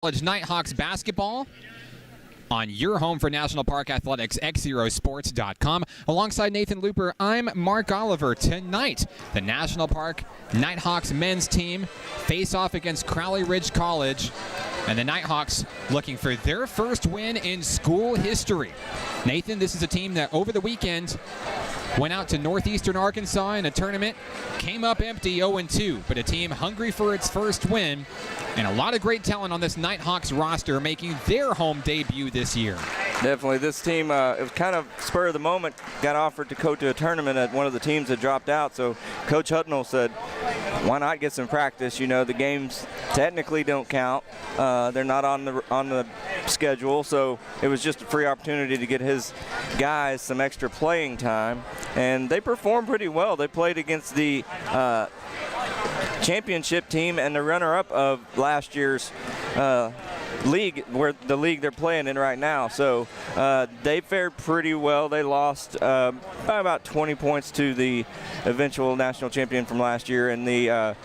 College Nighthawks basketball on your home for National Park Athletics, XZeroSports.com. Alongside Nathan Looper, I'm Mark Oliver. Tonight, the National Park Nighthawks men's team face off against Crowley Ridge College, and the Nighthawks looking for their first win in school history. Nathan, this is a team that over the weekend went out to northeastern Arkansas in a tournament, came up empty 0-2, but a team hungry for its first win, and a lot of great talent on this Nighthawks roster making their home debut this year. Definitely. This team, it was kind of spur of the moment, got offered to coach a tournament at one of the teams that dropped out, so Coach Hutnell said, why not get some practice? You know, the games technically don't count. They're not on the schedule, so it was just a free opportunity to get his guys some extra playing time, and they performed pretty well. They played against the championship team and the runner-up of last year's league, where the league they're playing in right now. So they fared pretty well. They lost by about 20 points to the eventual national champion from last year, and the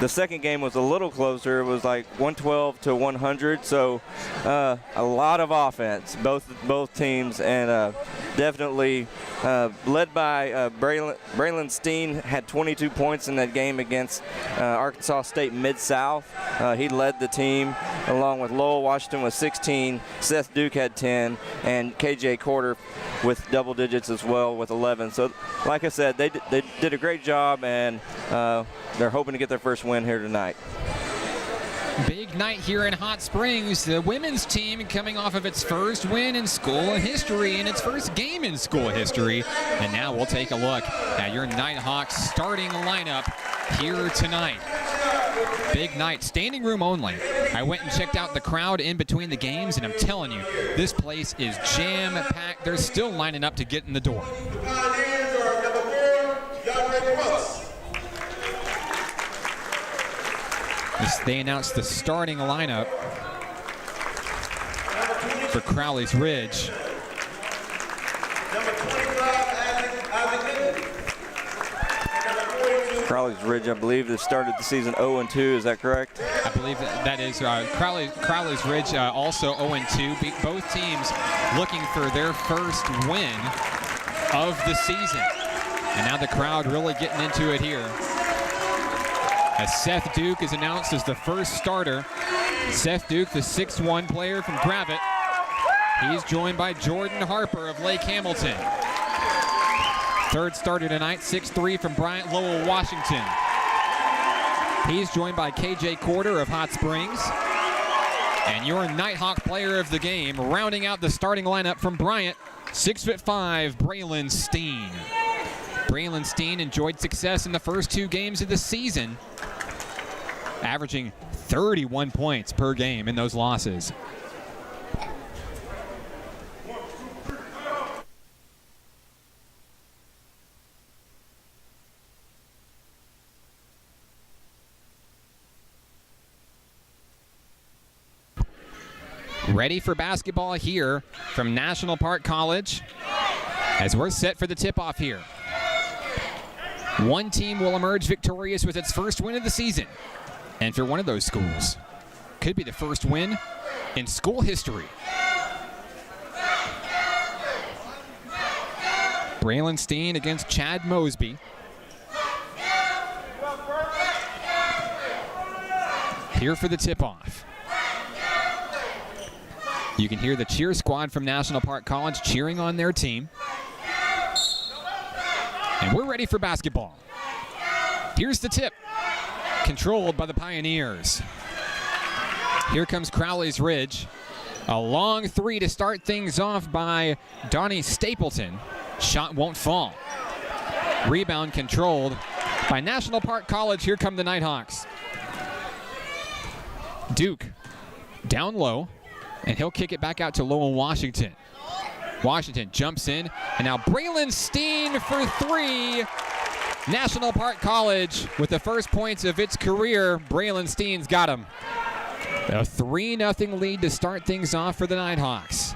second game was a little closer. It was like 112 to 100. So a lot of offense, both teams, and definitely led by Braylon Steen had 22 points in that game against Arkansas State Mid-South. He led the team along with Lowell Washington with 16. Seth Duke had 10, and KJ Corder with double digits as well with 11. So like I said, they did a great job, and they're hoping to get their first win here tonight. Big night here in Hot Springs. The women's team coming off of its first win in school history and its first game in school history. And now we'll take a look at your Nighthawks starting lineup here tonight. Big night, standing room only. I went and checked out the crowd in between the games, and I'm telling you, this place is jam-packed. They're still lining up to get in the door. They announced the starting lineup for Crowley's Ridge. Crowley's Ridge, I believe, they started the season 0-2. Is that correct? I believe that is Crowley's Ridge, also 0-2. Both teams looking for their first win of the season. And now the crowd really getting into it here, as Seth Duke is announced as the first starter. Seth Duke, the 6'1" player from Gravette. He's joined by Jordan Harper of Lake Hamilton. Third starter tonight, 6'3" from Bryant Lowell, Washington. He's joined by KJ Corder of Hot Springs. And your Nighthawk player of the game, rounding out the starting lineup from Bryant, 6'5", Braylon Steen. Braylon Steen enjoyed success in the first two games of the season, averaging 31 points per game in those losses. Ready for basketball here from National Park College as we're set for the tip-off here. One team will emerge victorious with its first win of the season. And for one of those schools, could be the first win in school history. Braylon Steen against Chad Mosby. Here for the tip-off. You can hear the cheer squad from National Park College cheering on their team. And we're ready for basketball. Here's the tip, controlled by the Pioneers. Here comes Crowley's Ridge. A long three to start things off by Donnie Stapleton. Shot won't fall. Rebound controlled by National Park College. Here come the Nighthawks. Duke down low, and he'll kick it back out to Lowell Washington. Washington jumps in, and now Braylon Steen for three. National Park College with the first points of its career. Braylon Steen's got him. A 3-0 lead to start things off for the Nighthawks.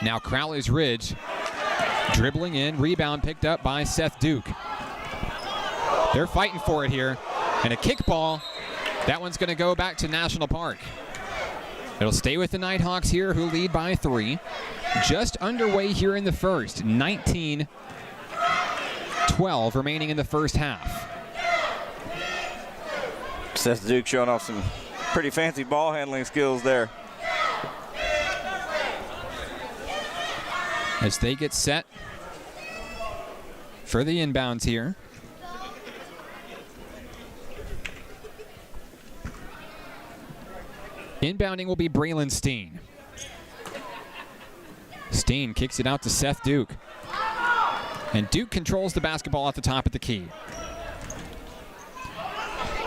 Now Crowley's Ridge dribbling in, rebound picked up by Seth Duke. They're fighting for it here, and a kickball That one's going to go back to National Park. It'll stay with the Nighthawks here, who lead by 3. Just underway here in the first. 19-12 remaining in the first half. Seth Duke showing off some pretty fancy ball handling skills there. As they get set for the inbounds here. Inbounding will be Braylon Steen. Steen kicks it out to Seth Duke. And Duke controls the basketball at the top of the key.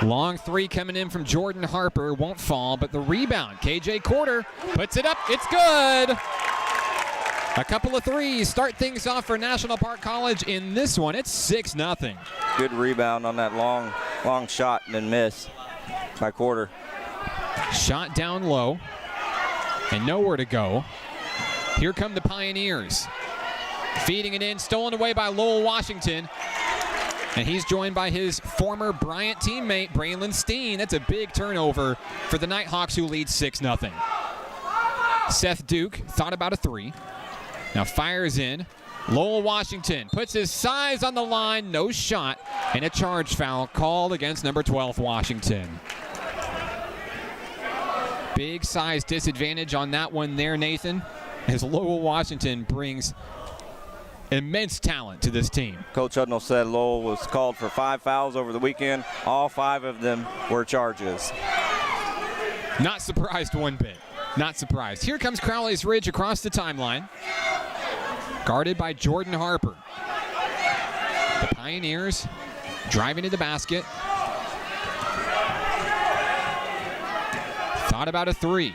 Long 3 coming in from Jordan Harper. Won't fall, but the rebound. KJ Quarter puts it up. It's good. A couple of threes start things off for National Park College in this one. It's 6-0. Good rebound on that long shot and then miss by Quarter. Shot down low and nowhere to go. Here come the Pioneers. Feeding it in, stolen away by Lowell Washington. And he's joined by his former Bryant teammate, Braylon Steen. That's a big turnover for the Nighthawks, who lead 6-0. Seth Duke thought about a 3. Now fires in. Lowell Washington puts his size on the line. No shot. And a charge foul called against number 12, Washington. Big size disadvantage on that one there, Nathan, as Lowell Washington brings immense talent to this team. Coach Hudnall said Lowell was called for 5 fouls over the weekend. All 5 of them were charges. Not surprised one bit. Not surprised. Here comes Crowley's Ridge across the timeline. Guarded by Jordan Harper. The Pioneers driving to the basket. Thought about a 3.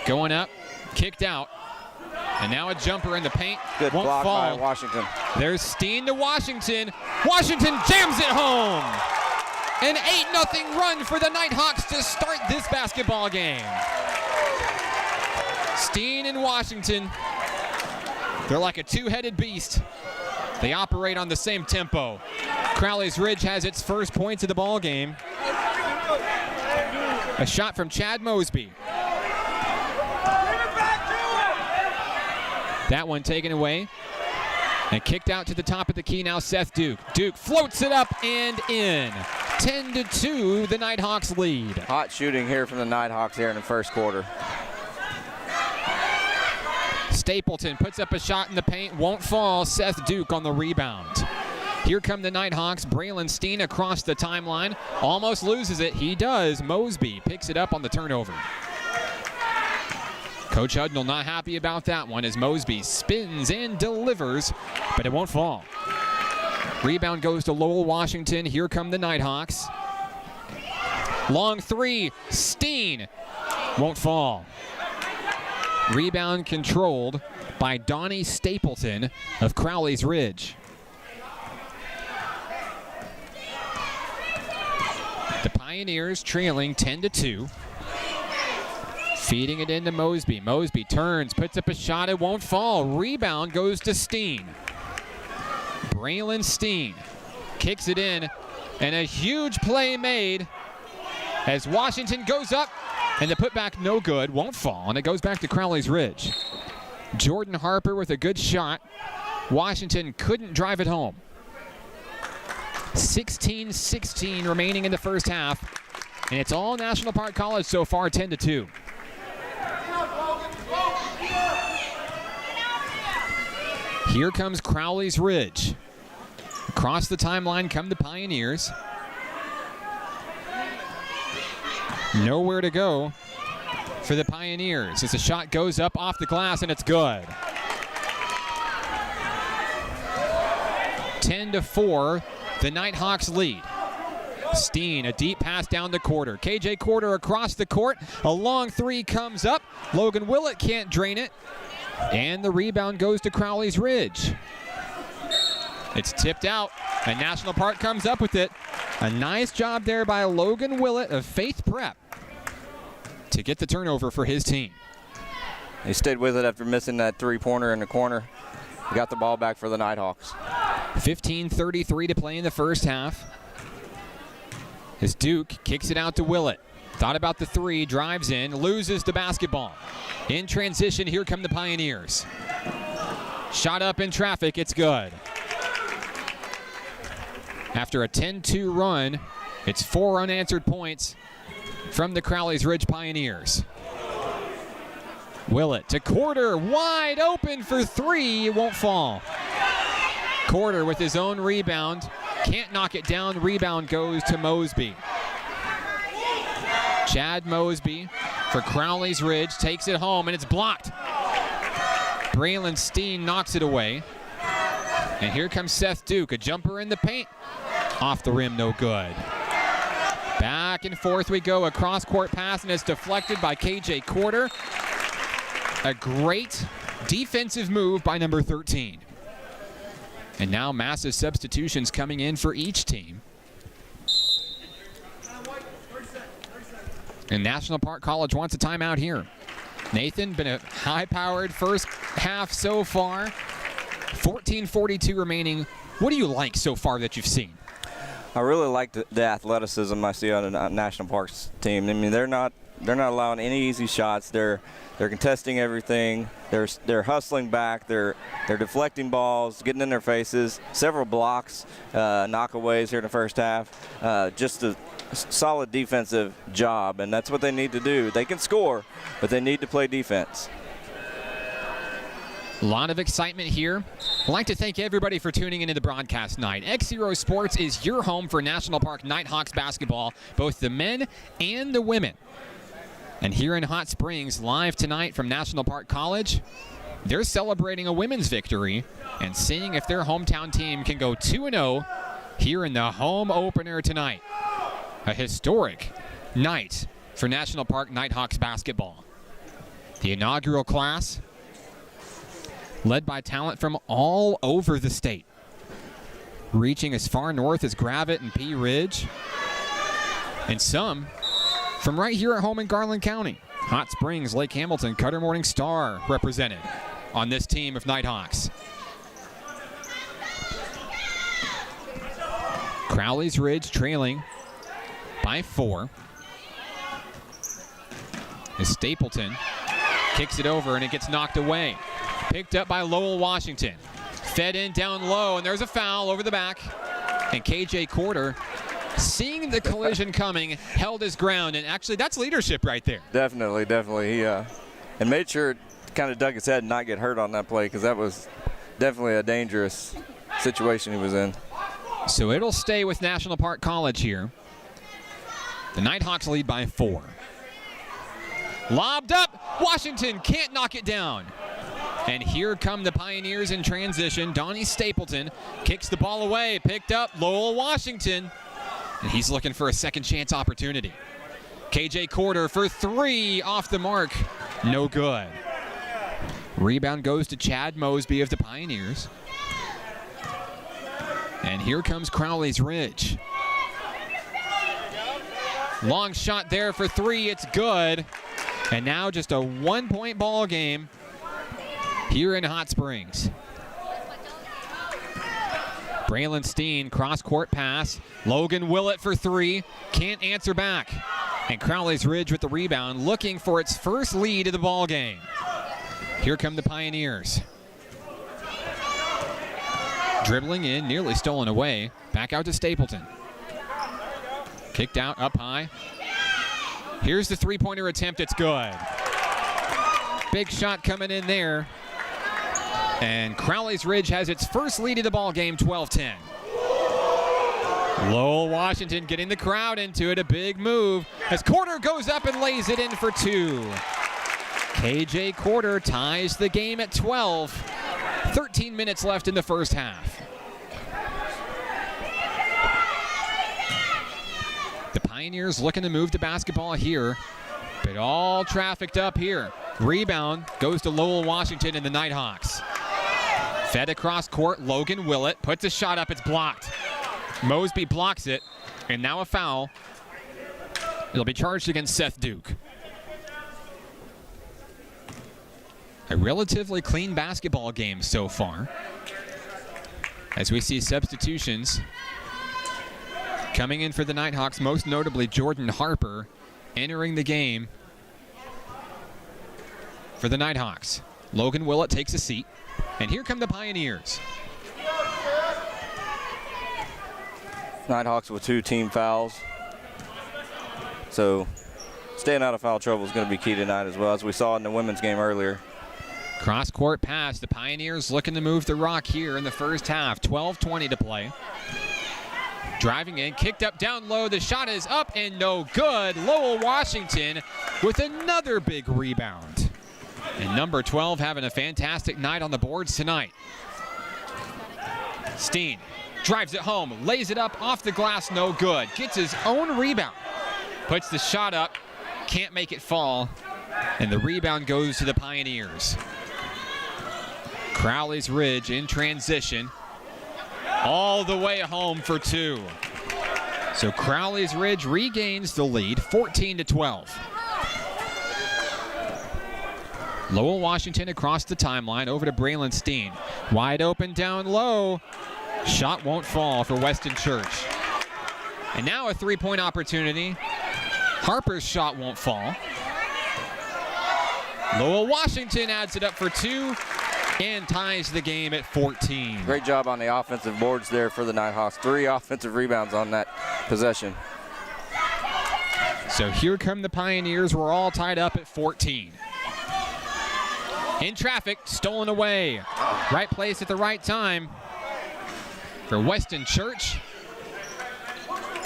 Going up, kicked out. And now a jumper in the paint. Good Won't block fall. by Washington. There's Steen to Washington. Washington jams it home. An 8-0 run for the Nighthawks to start this basketball game. Steen and Washington, they're like a 2-headed beast. They operate on the same tempo. Crowley's Ridge has its first points of the ball game. A shot from Chad Mosby. That one taken away and kicked out to the top of the key. Now Seth Duke. Duke floats it up and in. 10-2, the Nighthawks lead. Hot shooting here from the Nighthawks here in the first quarter. Stapleton puts up a shot in the paint, won't fall. Seth Duke on the rebound. Here come the Nighthawks. Braylon Steen across the timeline. Almost loses it. He does. Mosby picks it up on the turnover. Coach Hudnall not happy about that one as Mosby spins and delivers, but it won't fall. Rebound goes to Lowell Washington. Here come the Nighthawks. Long 3. Steen won't fall. Rebound controlled by Donnie Stapleton of Crowley's Ridge. The Pioneers trailing 10-2. Feeding it into Mosby. Mosby turns, puts up a shot, it won't fall. Rebound goes to Steen. Braylon Steen kicks it in, and a huge play made as Washington goes up, and the putback no good, won't fall, and it goes back to Crowley's Ridge. Jordan Harper with a good shot. Washington couldn't drive it home. 16-16 remaining in the first half, and it's all National Park College so far, 10-2. Here comes Crowley's Ridge. Across the timeline come the Pioneers. Nowhere to go for the Pioneers as the shot goes up off the glass and it's good. 10-4, the Nighthawks lead. Steen, a deep pass down the quarter. KJ Quarter across the court. A long 3 comes up. Logan Willett can't drain it. And the rebound goes to Crowley's Ridge. It's tipped out, and National Park comes up with it. A nice job there by Logan Willett of Faith Prep to get the turnover for his team. He stayed with it after missing that 3-pointer in the corner. He got the ball back for the Nighthawks. 15:33 to play in the first half. As Duke kicks it out to Willett. Thought about the three, drives in, loses the basketball. In transition, here come the Pioneers. Shot up in traffic, it's good. After a 10-2 run, it's 4 unanswered points from the Crowley's Ridge Pioneers. Willett to Quarter, wide open for 3, it won't fall. Quarter with his own rebound, can't knock it down, rebound goes to Mosby. Chad Mosby for Crowley's Ridge takes it home, and it's blocked. Braylon Steen knocks it away. And here comes Seth Duke, a jumper in the paint. Off the rim, no good. Back and forth we go, a cross-court pass, and it's deflected by KJ Quarter. A great defensive move by number 13. And now massive substitutions coming in for each team. And National Park College wants a timeout here. Nathan, been a high-powered first half so far. 14:42 remaining. What do you like so far that you've seen? I really like the athleticism I see on the National Parks team. I mean, they're not allowing any easy shots. They're contesting everything. They're hustling back. They're deflecting balls, getting in their faces. Several blocks, knockaways here in the first half. Just a solid defensive job, and that's what they need to do. They can score, but they need to play defense. A lot of excitement here. I'd like to thank everybody for tuning into the broadcast night. XZero Sports is your home for National Park Nighthawks basketball, both the men and the women. And here in Hot Springs, live tonight from National Park College, they're celebrating a women's victory and seeing if their hometown team can go 2-0 here in the home opener tonight. A historic night for National Park Nighthawks basketball. The inaugural class, led by talent from all over the state, reaching as far north as Gravette and Pea Ridge, and some from right here at home in Garland County. Hot Springs, Lake Hamilton, Cutter Morning Star represented on this team of Nighthawks. Crowley's Ridge trailing by 4. As Stapleton kicks it over and it gets knocked away. Picked up by Lowell Washington. Fed in down low, and there's a foul over the back. And KJ Quarter, seeing the collision coming, held his ground, and actually that's leadership right there. Definitely. He and made sure kind of dug his head and not get hurt on that play, because that was definitely a dangerous situation he was in. So it'll stay with National Park College here. The Nighthawks lead by 4. Lobbed up, Washington can't knock it down. And here come the Pioneers in transition. Donnie Stapleton kicks the ball away, picked up Lowell Washington. And he's looking for a second chance opportunity. KJ Quarter for 3 off the mark. No good. Rebound goes to Chad Mosby of the Pioneers. And here comes Crowley's Ridge. Long shot there for 3, it's good. And now just a 1-point ball game here in Hot Springs. Braylon Steen, cross-court pass. Logan Willett for 3, can't answer back. And Crowley's Ridge with the rebound, looking for its first lead of the ball game. Here come the Pioneers. Dribbling in, nearly stolen away. Back out to Stapleton. Kicked out, up high. Here's the three-pointer attempt, it's good. Big shot coming in there. And Crowley's Ridge has its first lead of the ball game, 12-10. Lowell Washington getting the crowd into it, a big move as Quarter goes up and lays it in for 2. KJ Quarter ties the game at 12. 13 minutes left in the first half. The Pioneers looking to move the basketball here, but all trafficked up here. Rebound goes to Lowell Washington and the Nighthawks. Fed across court, Logan Willett puts a shot up, it's blocked. Mosby blocks it, and now a foul. It'll be charged against Seth Duke. A relatively clean basketball game so far, as we see substitutions coming in for the Nighthawks, most notably Jordan Harper entering the game for the Nighthawks. Logan Willett takes a seat, and here come the Pioneers. Nighthawks with 2 team fouls. So staying out of foul trouble is going to be key tonight as well, as we saw in the women's game earlier. Cross-court pass. The Pioneers looking to move the rock here in the first half. 12:20 to play. Driving in, kicked up down low. The shot is up and no good. Lowell Washington with another big rebound. And number 12 having a fantastic night on the boards tonight. Steen drives it home, lays it up off the glass, no good. Gets his own rebound. Puts the shot up, can't make it fall. And the rebound goes to the Pioneers. Crowley's Ridge in transition. All the way home for 2. So Crowley's Ridge regains the lead, 14-12. Lowell Washington across the timeline, over to Braylon Steen. Wide open down low. Shot won't fall for Weston Church. And now a 3-point opportunity. Harper's shot won't fall. Lowell Washington adds it up for 2 and ties the game at 14. Great job on the offensive boards there for the Nighthawks. 3 offensive rebounds on that possession. So here come the Pioneers. We're all tied up at 14. In traffic, stolen away. Right place at the right time for Weston Church.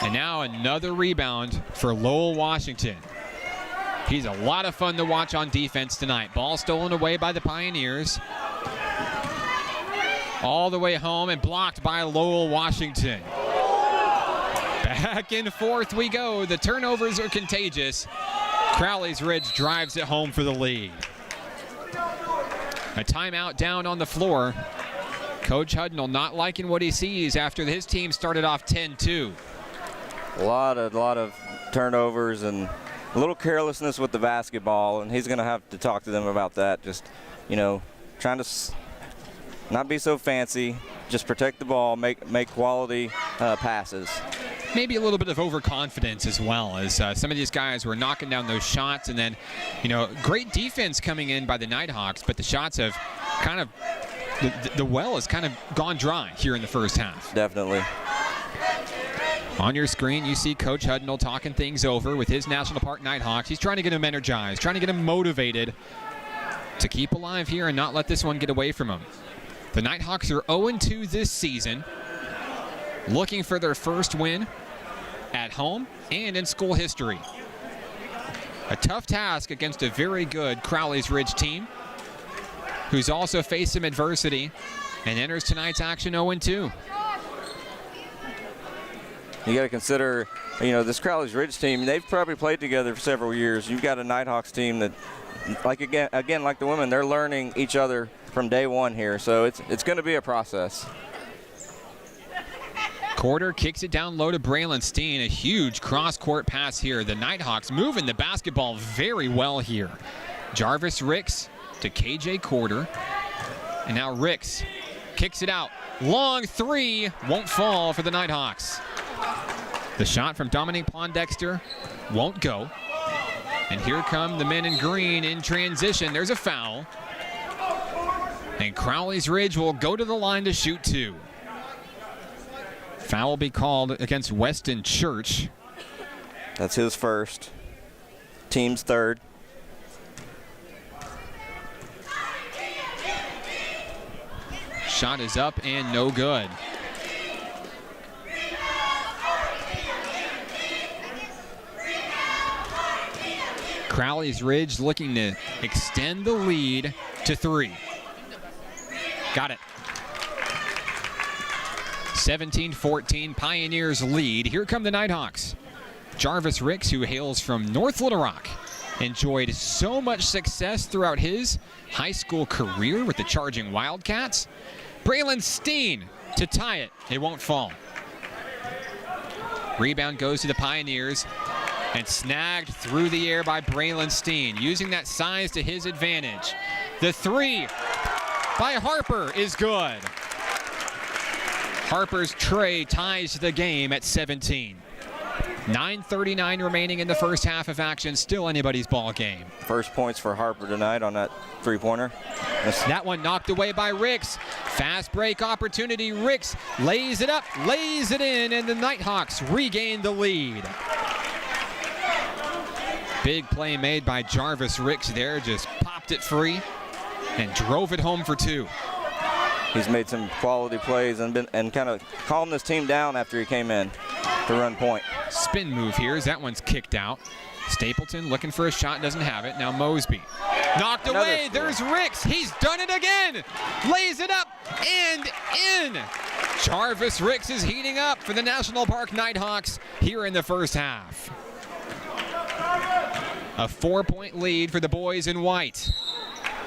And now another rebound for Lowell Washington. He's a lot of fun to watch on defense tonight. Ball stolen away by the Pioneers. All the way home and blocked by Lowell Washington. Back and forth we go. The turnovers are contagious. Crowley's Ridge drives it home for the lead. A timeout down on the floor. Coach Hudnall not liking what he sees after his team started off 10-2. A lot of turnovers and a little carelessness with the basketball, and he's going to have to talk to them about that. Just, trying to not be so fancy, just protect the ball, make quality passes. Maybe a little bit of overconfidence as well, as some of these guys were knocking down those shots, and then, great defense coming in by the Nighthawks, but the shots have kind of, the well has kind of gone dry here in the first half. Definitely. On your screen, you see Coach Hudnall talking things over with his National Park Nighthawks. He's trying to get them energized, trying to get them motivated to keep alive here and not let this one get away from them. The Nighthawks are 0-2 this season, looking for their first win at home and in school history. A tough task against a very good Crowley's Ridge team, who's also faced some adversity and enters tonight's action 0-2. You got to consider, this Crowley's Ridge team, they've probably played together for several years. You've got a Nighthawks team that, like the women, they're learning each other from day one here. So it's going to be a process. Quarter kicks it down low to Braylon Steen. A huge cross-court pass here. The Nighthawks moving the basketball very well here. Jarvis Ricks to KJ Quarter. And now Ricks kicks it out. Long 3 won't fall for the Nighthawks. The shot from Dominique Pondexter won't go. And here come the men in green in transition. There's a foul. And Crowley's Ridge will go to the line to shoot 2. Foul will be called against Weston Church. That's his first. Team's third. Shot is up and no good. Crowley's Ridge looking to extend the lead to 3. Got it. 17-14, Pioneers lead. Here come the Nighthawks. Jarvis Ricks, who hails from North Little Rock, enjoyed so much success throughout his high school career with the Charging Wildcats. Braylon Steen to tie it. It won't fall. Rebound goes to the Pioneers and snagged through the air by Braylon Steen, using that size to his advantage. The 3 by Harper is good. Harper's tray ties the game at 17. 9:39 remaining in the first half of action. Still anybody's ball game. First points for Harper tonight on that three-pointer. That one knocked away by Ricks. Fast break opportunity. Ricks lays it up, lays it in, and the Nighthawks regain the lead. Big play made by Jarvis Ricks there. Just popped it free and drove it home for two. He's made some quality plays and kind of calmed this team down after he came in to run point. Spin move here as that one's kicked out. Stapleton looking for a shot, doesn't have it. Now Mosby. Knocked away. There's Ricks. He's done it again. Lays it up and in. Jarvis Ricks is heating up for the National Park Nighthawks here in the first half. A 4-point lead for the boys in white.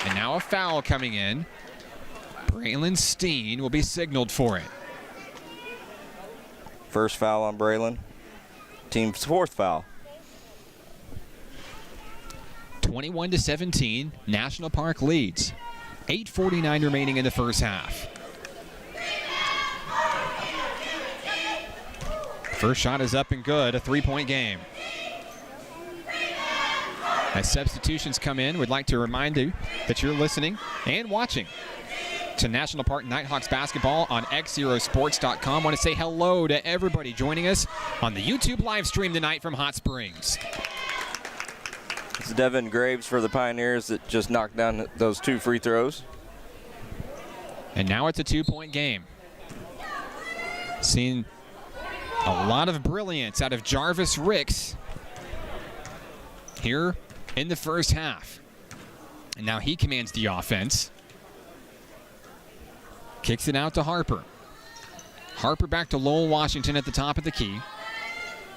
And now a foul coming in. Braylon Steen will be signaled for it. First foul on Braylon. Team's fourth foul. 21-17, National Park leads. 8:49 remaining in the first half. First shot is up and good, a 3-point game. As substitutions come in, we'd like to remind you that you're listening and watching to National Park Nighthawks basketball on XZeroSports.com. Want to say hello to everybody joining us on the YouTube live stream tonight from Hot Springs. It's Devin Graves for the Pioneers that just knocked down those two free throws. And now it's a 2-point game. Seen a lot of brilliance out of Jarvis Ricks here in the first half. And now he commands the offense. Kicks it out to Harper. Harper back to Lowell Washington at the top of the key.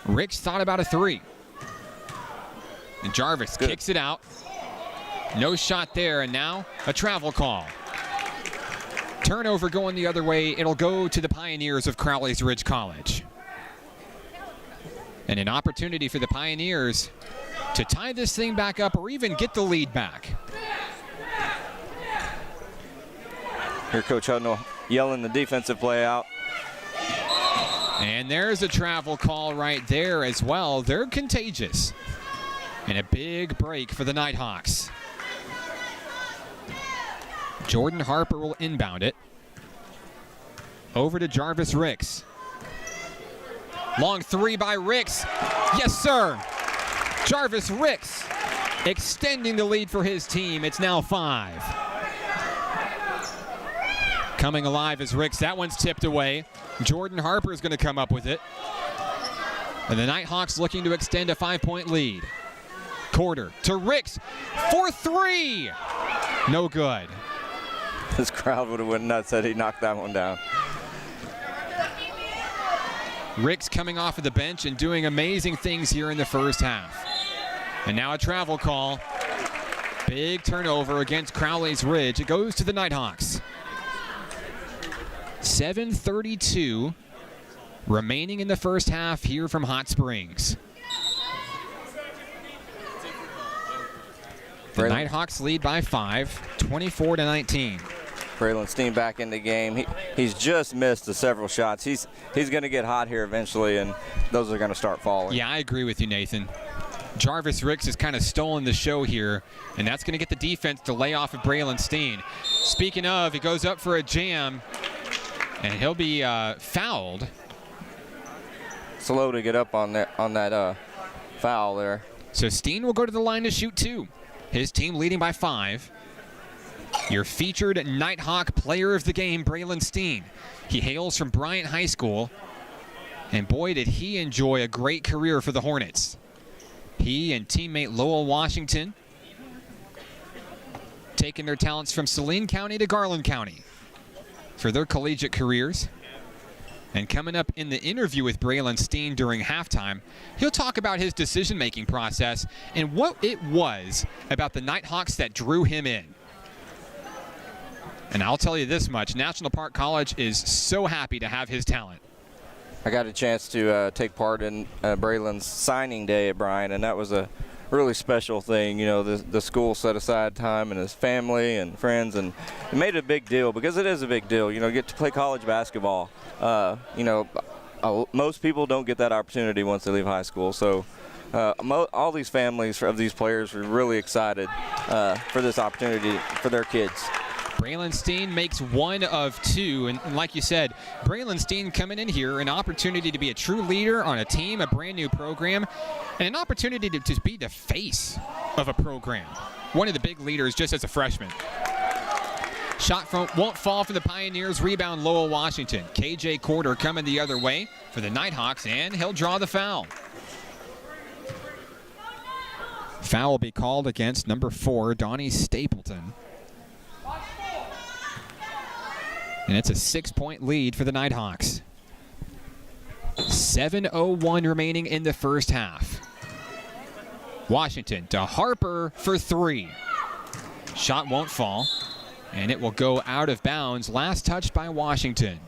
Ricks thought about a three. And Jarvis kicks it out. No shot there, and now a travel call. Turnover going the other way. It'll go to the Pioneers of Crowley's Ridge College. And an opportunity for the Pioneers to tie this thing back up or even get the lead back. Here Coach Hudnall yelling the defensive play out. And there's a travel call right there as well. They're contagious. And a big break for the Nighthawks. Jordan Harper will inbound it. Over to Jarvis Ricks. Long three by Ricks. Yes, sir. Jarvis Ricks extending the lead for his team. It's now 5. Coming alive is Ricks. That one's tipped away. Jordan Harper is going to come up with it. And the Nighthawks looking to extend a 5-point lead. Quarter to Ricks for 3. No good. This crowd would have went nuts had he knocked that one down. Ricks coming off of the bench and doing amazing things here in the first half. And now a travel call. Big turnover against Crowley's Ridge. It goes to the Nighthawks. 7:32 remaining in the first half here from Hot Springs. The Nighthawks lead by 5, 24-19. Braylon Steen back in the game. He's just missed several shots. He's going to get hot here eventually, and those are going to start falling. Yeah, I agree with you, Nathan. Jarvis Ricks has kind of stolen the show here, and that's going to get the defense to lay off of Braylon Steen. Speaking of, he goes up for a jam, and he'll be fouled. Slow to get up on that foul there. So Steen will go to the line to shoot 2. His team leading by 5. Your featured Nighthawk player of the game, Braylon Steen. He hails from Bryant High School, and boy, did he enjoy a great career for the Hornets. He and teammate Lowell Washington taking their talents from Saline County to Garland County for their collegiate careers. And coming up in the interview with Braylon Steen during halftime, he'll talk about his decision-making process and what it was about the Nighthawks that drew him in. And I'll tell you this much, National Park College is so happy to have his talent. I got a chance to take part in Braylon's signing day at Bryant, and that was a really special thing. You know, the school set aside time and his family and friends, and it made it a big deal because it is a big deal. You know, get to play college basketball. You know, most people don't get that opportunity once they leave high school. So all these families of these players are really excited for this opportunity for their kids. Braylon Steen makes 1 of 2, and like you said, Braylon Steen coming in here, an opportunity to be a true leader on a team, a brand new program, and an opportunity to be the face of a program. One of the big leaders just as a freshman. Shot won't fall for the Pioneers. Rebound Lowell Washington. KJ Corder coming the other way for the Nighthawks, and he'll draw the foul. Foul will be called against number 4, Donnie Stapleton. And it's a 6-point lead for the Nighthawks. 7:01 remaining in the first half. Washington to Harper for 3. Shot won't fall, and it will go out of bounds. Last touched by Washington.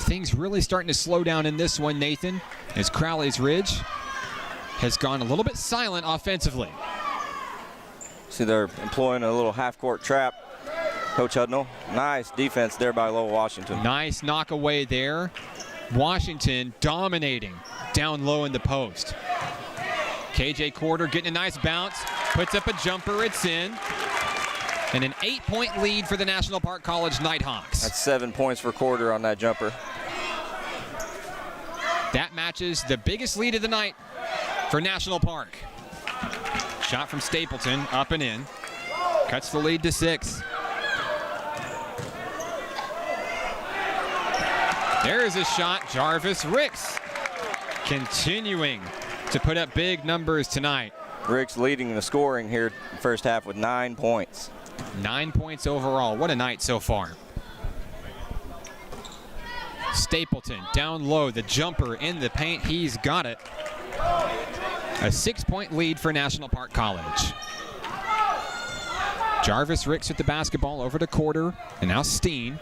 Things really starting to slow down in this one, Nathan, as Crowley's Ridge has gone a little bit silent offensively. See, they're employing a little half-court trap. Coach Hudnall, nice defense there by Lowell Washington. Nice knock away there. Washington dominating down low in the post. KJ Corder getting a nice bounce, puts up a jumper, it's in. And an 8-point lead for the National Park College Nighthawks. That's 7 points for Corder on that jumper. That matches the biggest lead of the night for National Park. Shot from Stapleton, up and in. Cuts the lead to 6. There's a shot, Jarvis Ricks continuing to put up big numbers tonight. Ricks leading the scoring here first half with 9 points. 9 points overall. What a night so far. Stapleton down low, the jumper in the paint. He's got it. A 6-point lead for National Park College. Jarvis Ricks with the basketball over to Corder, and now Steen.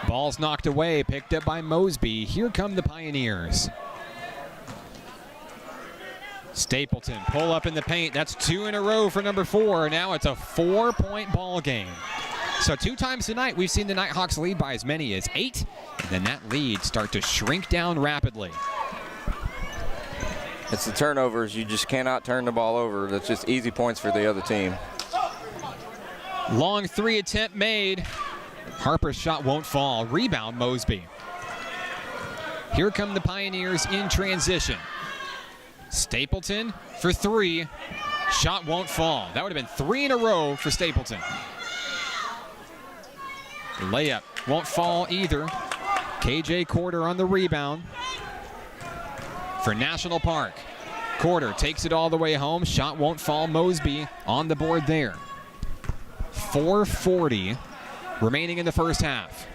Ball's knocked away, picked up by Mosby. Here come the Pioneers. Stapleton pull up in the paint. That's 2 in a row for number 4. Now it's a 4-point ball game. So 2 times tonight we've seen the Nighthawks lead by as many as 8, and then that lead start to shrink down rapidly. It's the turnovers. You just cannot turn the ball over. That's just easy points for the other team. Long 3 attempt made. Harper's shot won't fall. Rebound Mosby. Here come the Pioneers in transition. Stapleton for 3. Shot won't fall. That would have been 3 in a row for Stapleton. Layup won't fall either. KJ Corder on the rebound for National Park. Corder takes it all the way home. Shot won't fall. Mosby on the board there. 4:40 remaining in the first half.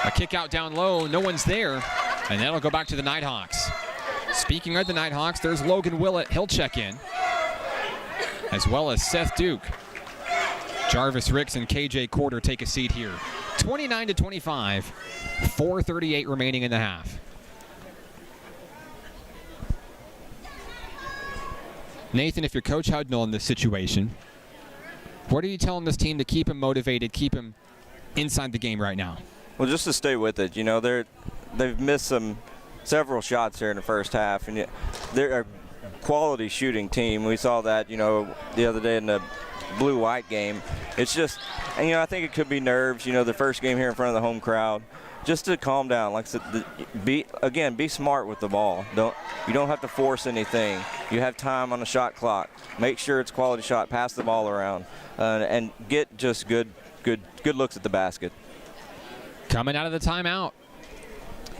A kick out down low. No one's there. And that'll go back to the Nighthawks. Speaking of the Nighthawks, there's Logan Willett. He'll check in. As well as Seth Duke. Jarvis Ricks and KJ Corder take a seat here. 29-25. 4:38 remaining in the half. Nathan, if you're Coach Hudnall in this situation, what are you telling this team to keep him motivated, keep him inside the game right now? Well, just to stay with it. You know, they've missed several shots here in the first half, and they're a quality shooting team. We saw that, you know, the other day in the blue-white game. It's just, and, you know, I think it could be nerves. You know, the first game here in front of the home crowd. Just to calm down, like I said, be smart with the ball. You don't have to force anything. You have time on the shot clock. Make sure it's a quality shot. Pass the ball around, and get just good looks at the basket. Coming out of the timeout,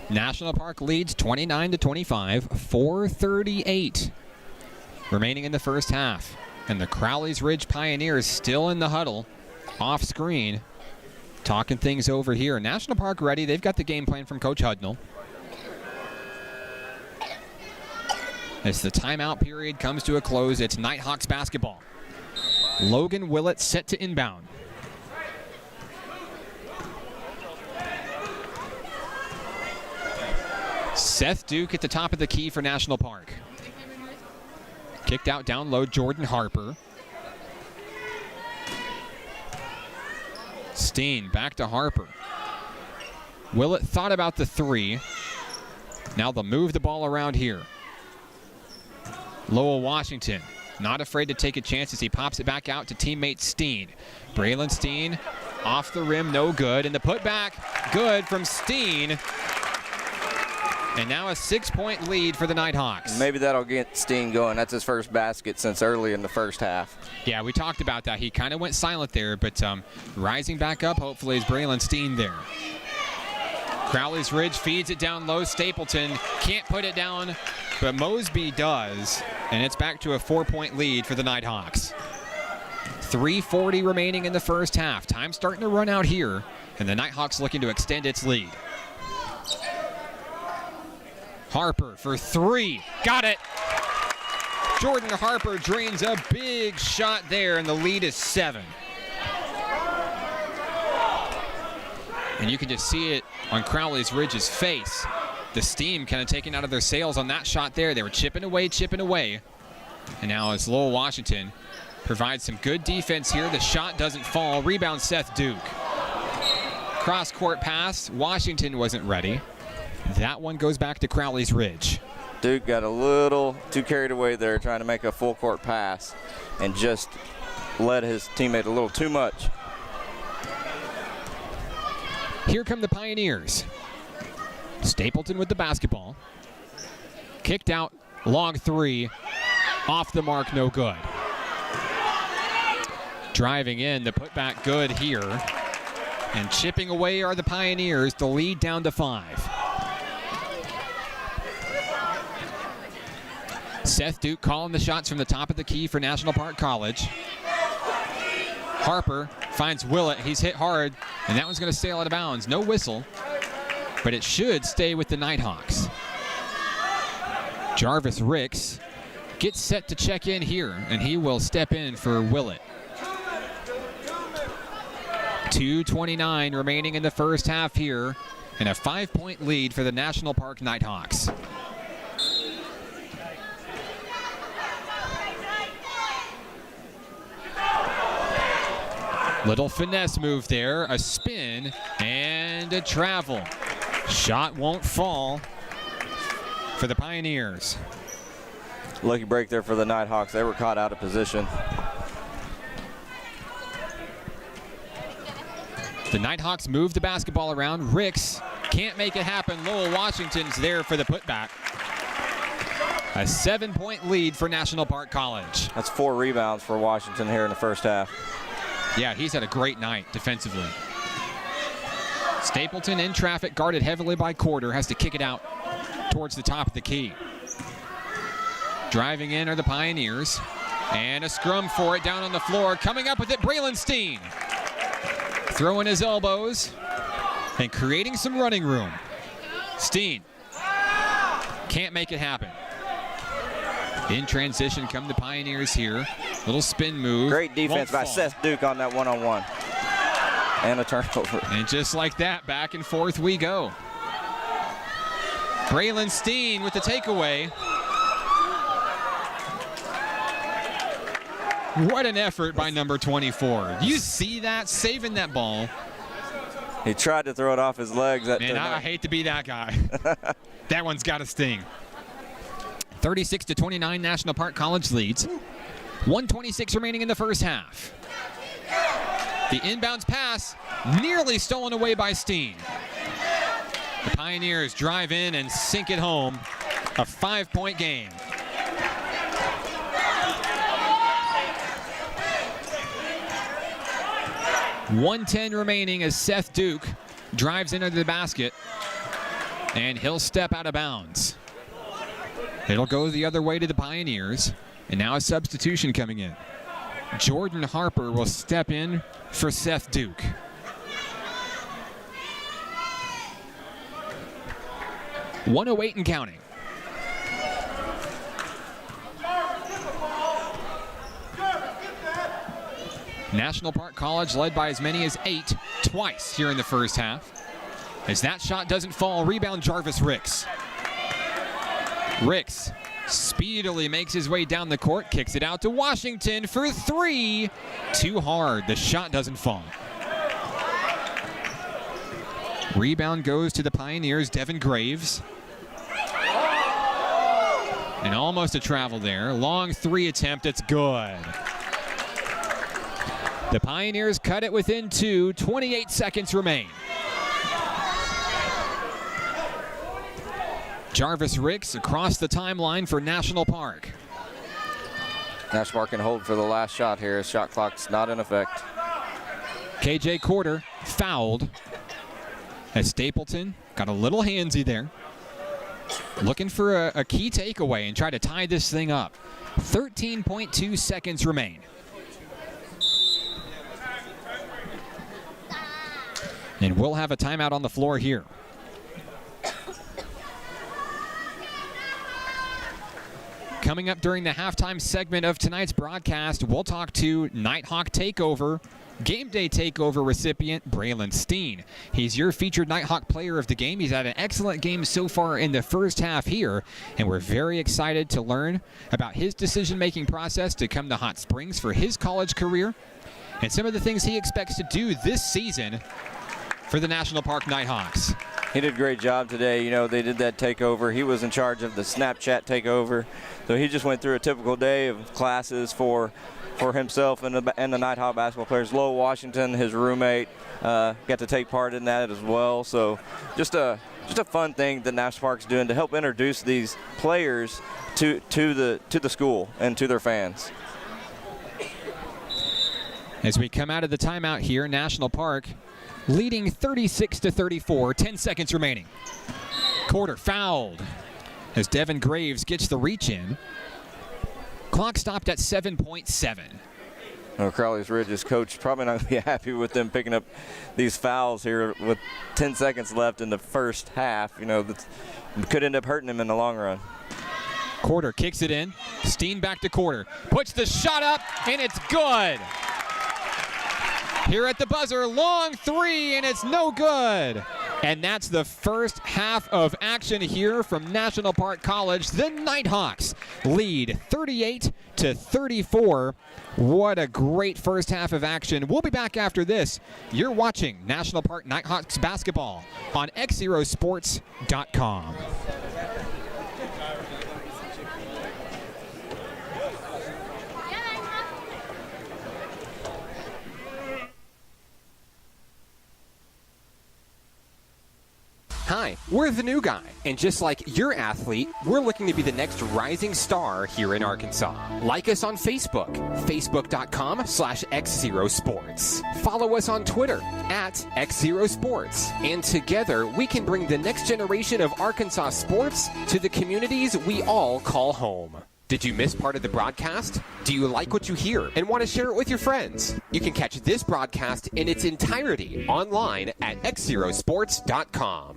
National Park leads 29-25. 4:38 remaining in the first half, and the Crowley's Ridge Pioneers still in the huddle, off screen. Talking things over here. National Park ready. They've got the game plan from Coach Hudnall. As the timeout period comes to a close, it's Nighthawks basketball. Logan Willett set to inbound. Seth Duke at the top of the key for National Park. Kicked out down low, Jordan Harper. Steen back to Harper. Willett thought about the 3. Now they'll move the ball around here. Lowell Washington not afraid to take a chance as he pops it back out to teammate Steen. Braylon Steen off the rim, no good. And the putback, good from Steen. And now a 6-point lead for the Nighthawks. Maybe that'll get Steen going. That's his first basket since early in the first half. Yeah, we talked about that. He kind of went silent there, but rising back up, hopefully, is Braylon Steen there. Crowley's Ridge feeds it down low. Stapleton can't put it down, but Mosby does, and it's back to a 4-point lead for the Nighthawks. 3:40 remaining in the first half. Time starting to run out here, and the Nighthawks looking to extend its lead. Harper for 3. Got it. Jordan Harper drains a big shot there, and the lead is 7. And you can just see it on Crowley's Ridge's face. The steam kind of taken out of their sails on that shot there. They were chipping away. And now as Lowell Washington provides some good defense here. The shot doesn't fall. Rebound Seth Duke. Cross-court pass. Washington wasn't ready. That one goes back to Crowley's Ridge. Duke got a little too carried away there trying to make a full-court pass and just led his teammate a little too much. Here come the Pioneers. Stapleton with the basketball. Kicked out, long 3. Off the mark, no good. Driving in, the putback good here. And chipping away are the Pioneers, the lead down to 5. Seth Duke calling the shots from the top of the key for National Park College. Harper finds Willett. He's hit hard, and that one's going to sail out of bounds. No whistle, but it should stay with the Nighthawks. Jarvis Ricks gets set to check in here, and he will step in for Willett. 2:29 remaining in the first half here, and a 5-point lead for the National Park Nighthawks. Little finesse move there, a spin and a travel. Shot won't fall for the Pioneers. Lucky break there for the Nighthawks. They were caught out of position. The Nighthawks move the basketball around. Ricks can't make it happen. Lowell Washington's there for the putback. A 7-point lead for National Park College. That's 4 rebounds for Washington here in the first half. Yeah, he's had a great night defensively. Stapleton in traffic, guarded heavily by Corder, has to kick it out towards the top of the key. Driving in are the Pioneers. And a scrum for it down on the floor. Coming up with it, Braylon Steen. Throwing his elbows and creating some running room. Steen can't make it happen. In transition come the Pioneers here. Little spin move. Great defense by Seth Duke on that one-on-one. And a turnover. And just like that, back and forth we go. Braylon Steen with the takeaway. What an effort by number 24. You see that? Saving that ball. He tried to throw it off his legs. Man, I hate to be that guy. That one's got to sting. 36-29, National Park College leads. 1:26 remaining in the first half. The inbounds pass nearly stolen away by Steen. The Pioneers drive in and sink it home. A 5-point game. .110 remaining as Seth Duke drives into the basket, and he'll step out of bounds. It'll go the other way to the Pioneers, and now a substitution coming in. Jordan Harper will step in for Seth Duke. .108 and counting. National Park College led by as many as 8 twice here in the first half. As that shot doesn't fall, rebound Jarvis Ricks. Ricks speedily makes his way down the court, kicks it out to Washington for 3. Too hard, the shot doesn't fall. Rebound goes to the Pioneers, Devin Graves. And almost a travel there. Long 3 attempt, it's good. The Pioneers cut it within 2, 28 seconds remain. Jarvis Ricks across the timeline for National Park. National Park can hold for the last shot here. Shot clock's not in effect. KJ Corder fouled as Stapleton got a little handsy there. Looking for a key takeaway and try to tie this thing up. 13.2 seconds remain. And we'll have a timeout on the floor here. Coming up during the halftime segment of tonight's broadcast, we'll talk to Nighthawk Takeover, Game Day Takeover recipient Braylon Steen. He's your featured Nighthawk player of the game. He's had an excellent game so far in the first half here, and we're very excited to learn about his decision-making process to come to Hot Springs for his college career and some of the things he expects to do this season for the National Park Nighthawks. He did a great job today. You know, they did that takeover. He was in charge of the Snapchat takeover. So he just went through a typical day of classes for himself and the Nighthawk basketball players. Lowell Washington, his roommate, got to take part in that as well. So just a fun thing that National Park's doing to help introduce these players to the school and to their fans. As we come out of the timeout here, National Park leading 36-34, 10 seconds remaining. Corder fouled as Devin Graves gets the reach in. Clock stopped at 7.7. Well, Crowley's Ridge's coach probably not going to be happy with them picking up these fouls here with 10 seconds left in the first half. You know, that could end up hurting him in the long run. Corder kicks it in. Steen back to Corder. Puts the shot up, and it's good. Here at the buzzer, long 3, and it's no good. And that's the first half of action here from National Park College. The Nighthawks lead 38-34. What a great first half of action. We'll be back after this. You're watching National Park Nighthawks basketball on XZeroSports.com. Hi, we're the new guy, and just like your athlete, we're looking to be the next rising star here in Arkansas. Like us on Facebook, facebook.com/XZeroSports. Follow us on Twitter @XZeroSports, and together we can bring the next generation of Arkansas sports to the communities we all call home. Did you miss part of the broadcast? Do you like what you hear and want to share it with your friends? You can catch this broadcast in its entirety online at XZeroSports.com.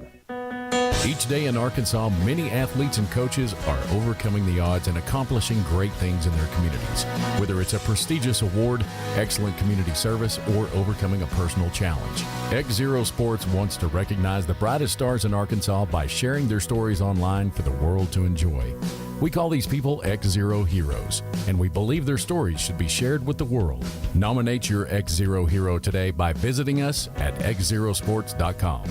Each day in Arkansas, many athletes and coaches are overcoming the odds and accomplishing great things in their communities. Whether it's a prestigious award, excellent community service, or overcoming a personal challenge. XZero Sports wants to recognize the brightest stars in Arkansas by sharing their stories online for the world to enjoy. We call these people XZero Heroes, and we believe their stories should be shared with the world. Nominate your XZero hero today by visiting us at XZeroSports.com.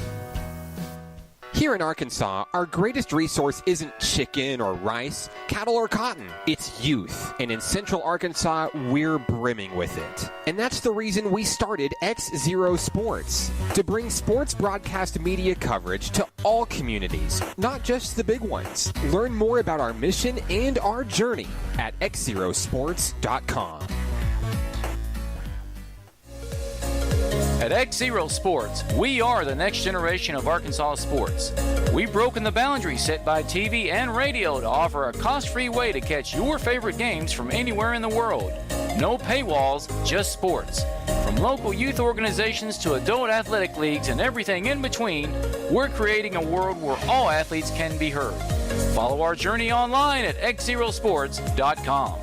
Here in Arkansas, our greatest resource isn't chicken or rice, cattle or cotton. It's youth. And in Central Arkansas, we're brimming with it. And that's the reason we started XZero Sports, to bring sports broadcast media coverage to all communities, not just the big ones. Learn more about our mission and our journey at XZeroSports.com. At XZero Sports, we are the next generation of Arkansas sports. We've broken the boundaries set by TV and radio to offer a cost-free way to catch your favorite games from anywhere in the world. No paywalls, just sports. From local youth organizations to adult athletic leagues and everything in between, we're creating a world where all athletes can be heard. Follow our journey online at XZeroSports.com.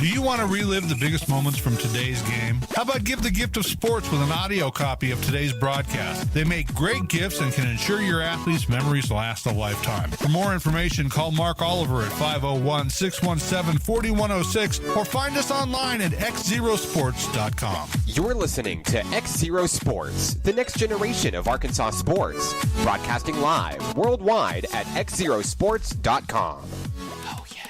Do you want to relive the biggest moments from today's game? How about give the gift of sports with an audio copy of today's broadcast? They make great gifts and can ensure your athletes' memories last a lifetime. For more information, call Mark Oliver at 501-617-4106 or find us online at XZeroSports.com. You're listening to XZero Sports, the next generation of Arkansas sports. Broadcasting live worldwide at XZeroSports.com. Oh, yeah.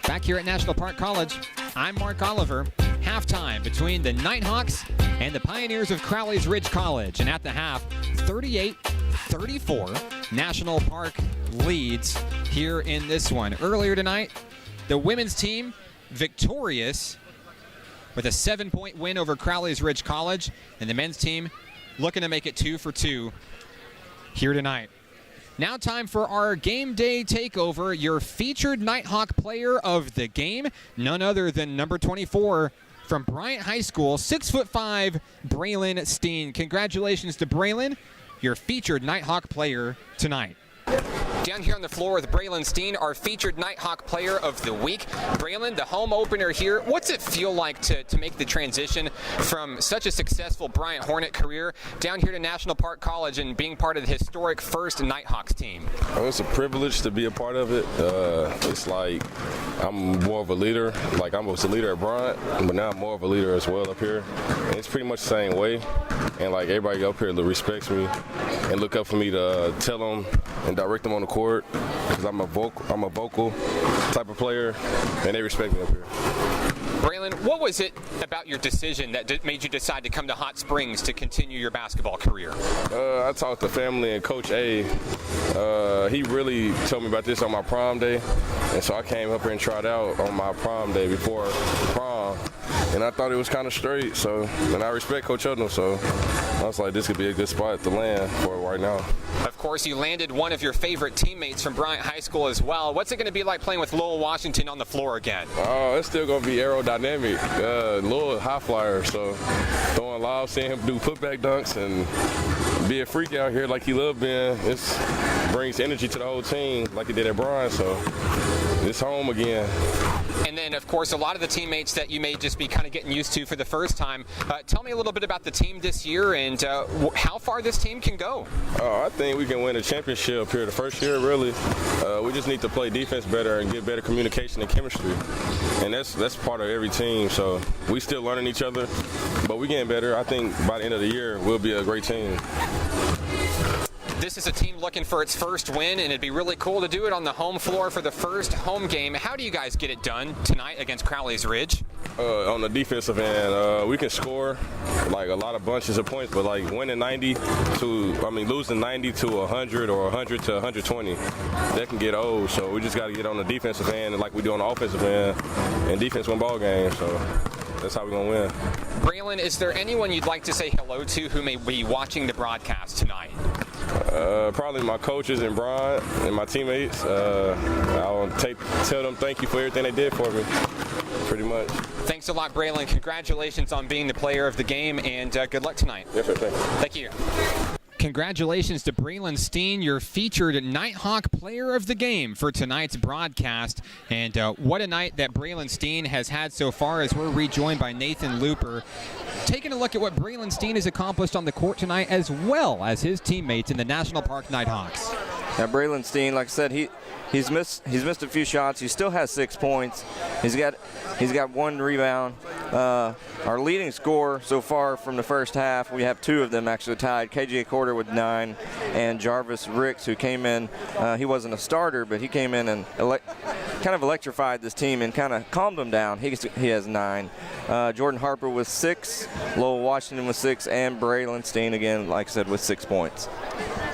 Back here at National Park College, I'm Mark Oliver. Halftime between the Nighthawks and the Pioneers of Crowley's Ridge College. And at the half, 38-34, National Park leads here in this one. Earlier tonight, the women's team victorious with a 7-point win over Crowley's Ridge College, and the men's team looking to make it 2 for 2 here tonight. Now time for our game day takeover. Your featured Nighthawk player of the game, none other than number 24 from Bryant High School, 6'5", Braylon Steen. Congratulations to Braylon, your featured Nighthawk player tonight. Down here on the floor with Braylon Steen, our featured Nighthawk player of the week. Braylon, the home opener here, what's it feel like to make the transition from such a successful Bryant Hornet career down here to National Park College and being part of the historic first Nighthawks team? Oh, it's a privilege to be a part of it. It's like I'm more of a leader. Like I was a leader at Bryant, but now I'm more of a leader as well up here. And it's pretty much the same way. And like everybody up here that respects me and look up for me to tell them and direct them on the court because I'm a vocal type of player, and they respect me up here. Braylon, what was it about your decision that made you decide to come to Hot Springs to continue your basketball career? I talked to family and Coach A. He really told me about this on my prom day, and so I came up here and tried out on my prom day before prom, and I thought it was kind of straight. So, and I respect Coach Odom, so I was like, this could be a good spot to land for right now. Of course, you landed one of your favorite teammates from Bryant High School as well. What's it going to be like playing with Lowell Washington on the floor again? Oh, it's still going to be aerodynamic. Lowell high flyer, so throwing lob, seeing him do putback dunks and be a freak out here like he loved being, it brings energy to the whole team like he did at Bryant, so it's home again. And then, of course, a lot of the teammates that you may just be kind of getting used to for the first time. Tell me a little bit about the team this year and how far this team can go. I think we can win a championship here the first year, really. We just need to play defense better and get better communication and chemistry. And that's part of every team. So we still learning each other, but we getting better. I think by the end of the year, we'll be a great team. This is a team looking for its first win, and it'd be really cool to do it on the home floor for the first home game. How do you guys get it done tonight against Crowley's Ridge? On the defensive end, we can score like a lot of bunches of points, but like losing 90 to 100 or 100 to 120, that can get old. So we just got to get on the defensive end like we do on the offensive end, and defense win ball games. So that's how we're going to win. Braylon, is there anyone you'd like to say hello to who may be watching the broadcast tonight? Probably my coaches and Brian and my teammates. I'll tell them thank you for everything they did for me, pretty much. Thanks a lot, Braylon. Congratulations on being the player of the game, and good luck tonight. Yes, sir. Thank you. Congratulations to Braylon Steen, your featured Nighthawk player of the game for tonight's broadcast. And what a night that Braylon Steen has had so far, as we're rejoined by Nathan Looper. Taking a look at what Braylon Steen has accomplished on the court tonight, as well as his teammates in the National Park Nighthawks. Now, Braylon Steen, like I said, he's missed a few shots. He still has 6 points. He's got 1 rebound. Our leading scorer so far from the first half, we have 2 of them actually tied. KJ Corder with 9, and Jarvis Ricks, who came in. He wasn't a starter, but he came in and kind of electrified this team and kind of calmed them down. He has 9. Jordan Harper with 6, Lowell Washington with 6, and Braylon Steen again, like I said, with 6 points.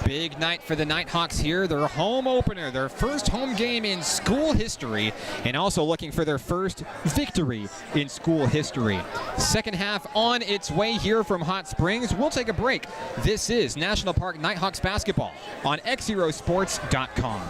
Big night for the Nighthawks here. Their home opener, their first home game in school history, and also looking for their first victory in school history. Second half on its way here from Hot Springs. We'll take a break. This is National Park Nighthawks basketball on XZeroSports.com.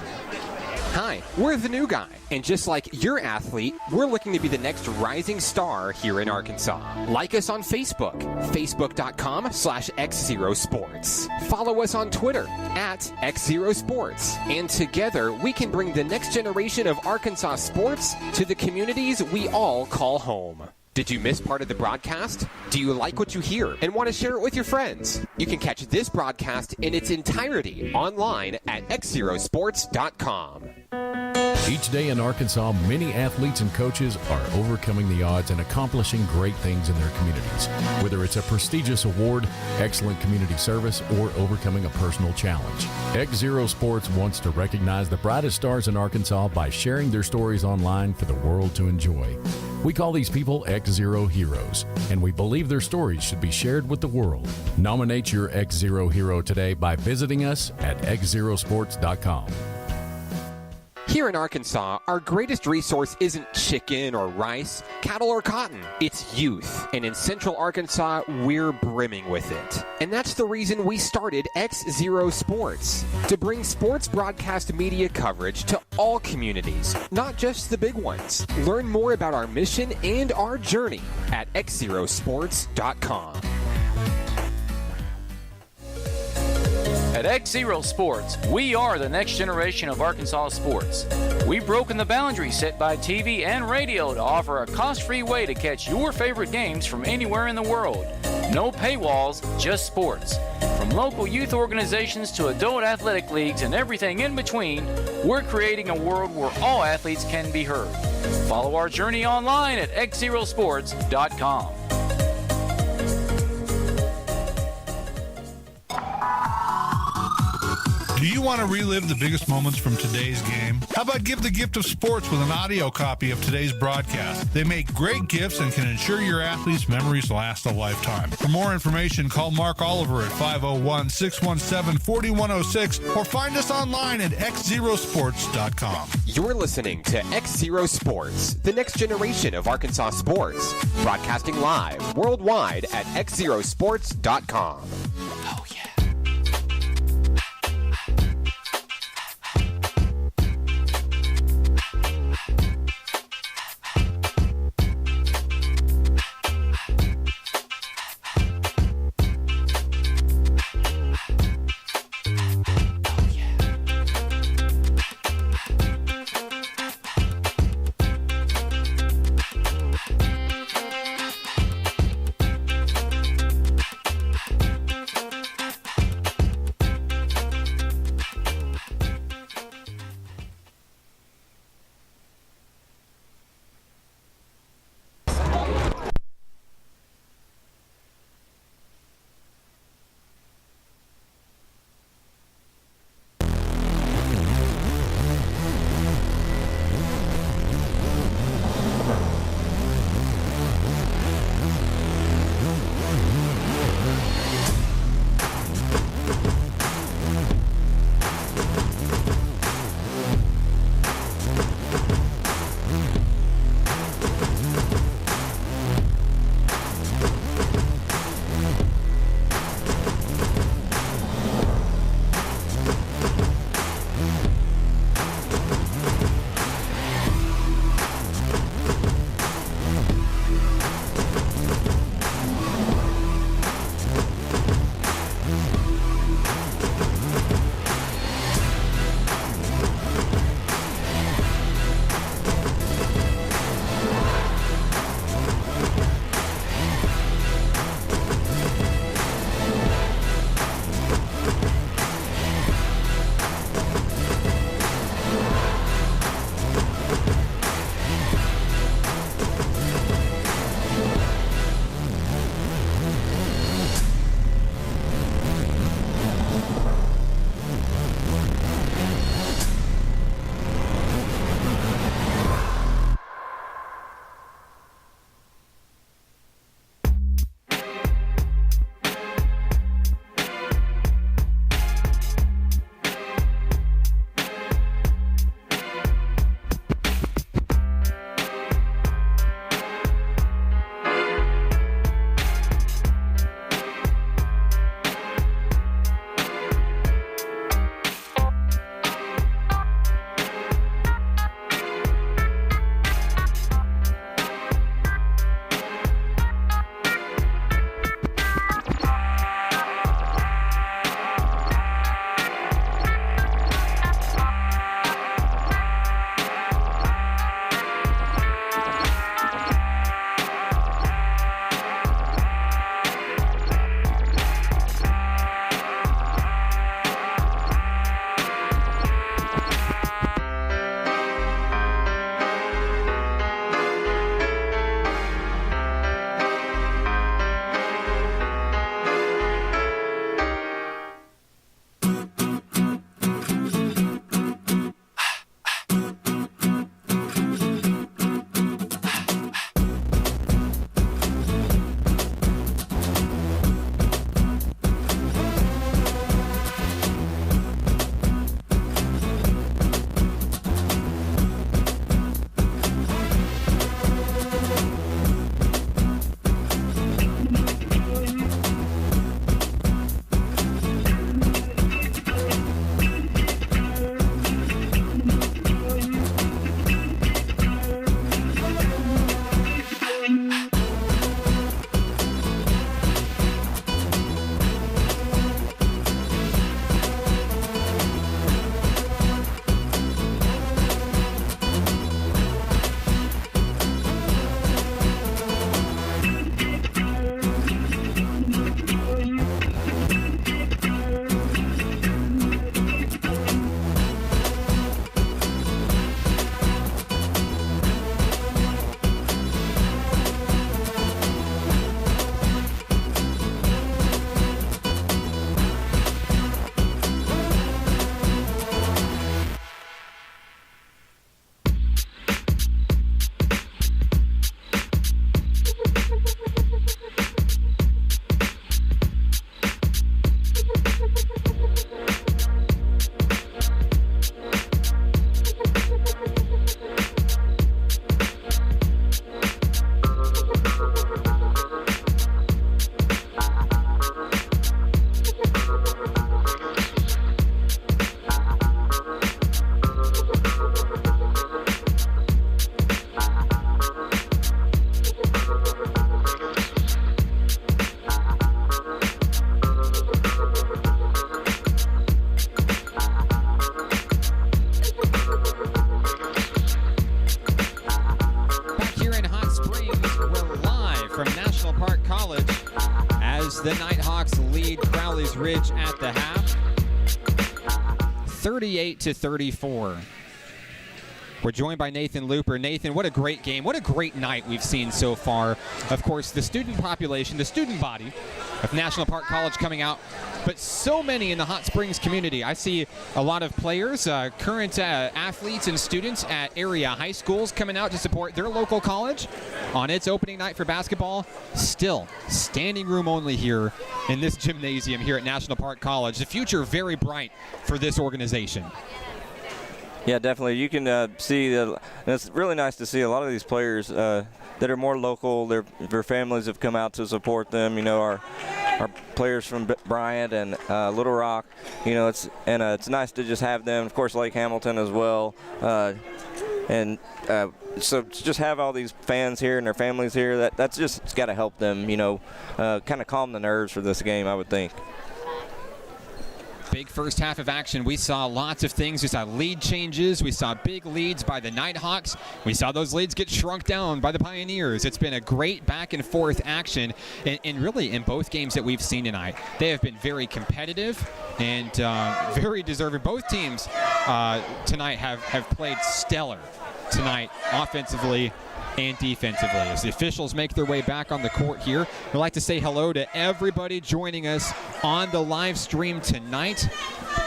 Hi, we're the new guy, and just like your athlete, we're looking to be the next rising star here in Arkansas. Like us on Facebook, facebook.com/XZero Sports. Follow us on Twitter @XZero Sports, and together we can bring the next generation of Arkansas sports to the communities we all call home. Did you miss part of the broadcast? Do you like what you hear and want to share it with your friends? You can catch this broadcast in its entirety online at XZeroSports.com. Each day in Arkansas, many athletes and coaches are overcoming the odds and accomplishing great things in their communities. Whether it's a prestigious award, excellent community service, or overcoming a personal challenge. XZero Sports wants to recognize the brightest stars in Arkansas by sharing their stories online for the world to enjoy. We call these people XZero Heroes, and we believe their stories should be shared with the world. Nominate your XZero hero today by visiting us at XZeroSports.com. Here in Arkansas, our greatest resource isn't chicken or rice, cattle or cotton. It's youth. And in Central Arkansas, we're brimming with it. And that's the reason we started XZero Sports, to bring sports broadcast media coverage to all communities, not just the big ones. Learn more about our mission and our journey at XZeroSports.com. At XZero Sports, we are the next generation of Arkansas sports. We've broken the boundaries set by TV and radio to offer a cost-free way to catch your favorite games from anywhere in the world. No paywalls, just sports. From local youth organizations to adult athletic leagues and everything in between, we're creating a world where all athletes can be heard. Follow our journey online at XZeroSports.com. Do you want to relive the biggest moments from today's game? How about give the gift of sports with an audio copy of today's broadcast? They make great gifts and can ensure your athletes' memories last a lifetime. For more information, call Mark Oliver at 501-617-4106 or find us online at XZeroSports.com. You're listening to XZero Sports, the next generation of Arkansas sports. Broadcasting live worldwide at XZeroSports.com. Oh, yeah. Nighthawks lead Crowley's Ridge at the half, 38-34. We're joined by Nathan Looper. Nathan, what a great game. What a great night we've seen so far. Of course, the student population, the student body of National Park College coming out, but so many in the Hot Springs community. I see a lot of players, current athletes and students at area high schools coming out to support their local college on its opening night for basketball. Still, standing room only here in this gymnasium here at National Park College. The future very bright for this organization. Yeah, definitely. You can see that it's really nice to see a lot of these players that are more local. Their families have come out to support them. You know, our players from Bryant and Little Rock. You know, it's nice to just have them. Of course, Lake Hamilton as well. So to just have all these fans here and their families here, that's just, it's got to help them. You know, kind of calm the nerves for this game, I would think. Big first half of action. We saw lots of things. We saw lead changes. We saw big leads by the Nighthawks. We saw those leads get shrunk down by the Pioneers. It's been a great back and forth action. And really, in both games that we've seen tonight, they have been very competitive and very deserving. Both teams tonight have played stellar tonight, offensively and defensively. As the officials make their way back on the court here, we'd like to say hello to everybody joining us on the live stream tonight.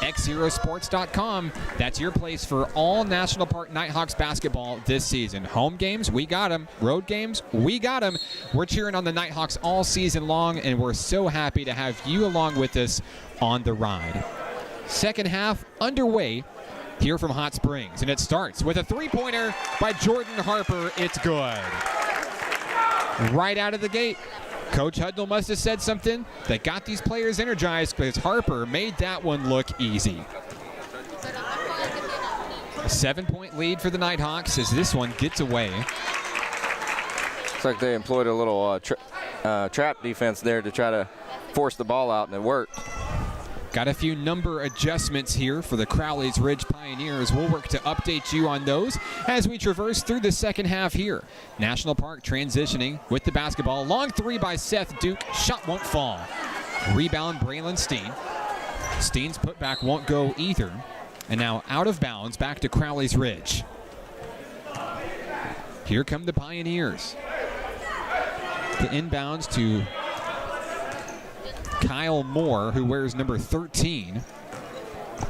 XZeroSports.com. That's your place for all National Park Nighthawks basketball this season. Home games, we got them. Road games, we got them. We're cheering on the Nighthawks all season long, and we're so happy to have you along with us on the ride. Second half underway here from Hot Springs, and it starts with a three-pointer by Jordan Harper. It's good. Right out of the gate, Coach Hudnall must have said something that got these players energized, because Harper made that one look easy. A 7-point lead for the Nighthawks as this one gets away. Looks like they employed a little trap defense there to try to force the ball out, and it worked. Got a few number adjustments here for the Crowley's Ridge Pioneers. We'll work to update you on those as we traverse through the second half here. National Park transitioning with the basketball. Long three by Seth Duke. Shot won't fall. Rebound, Braylon Steen. Steen's putback won't go either. And now out of bounds, back to Crowley's Ridge. Here come the Pioneers. The inbounds to Kyle Moore, who wears number 13.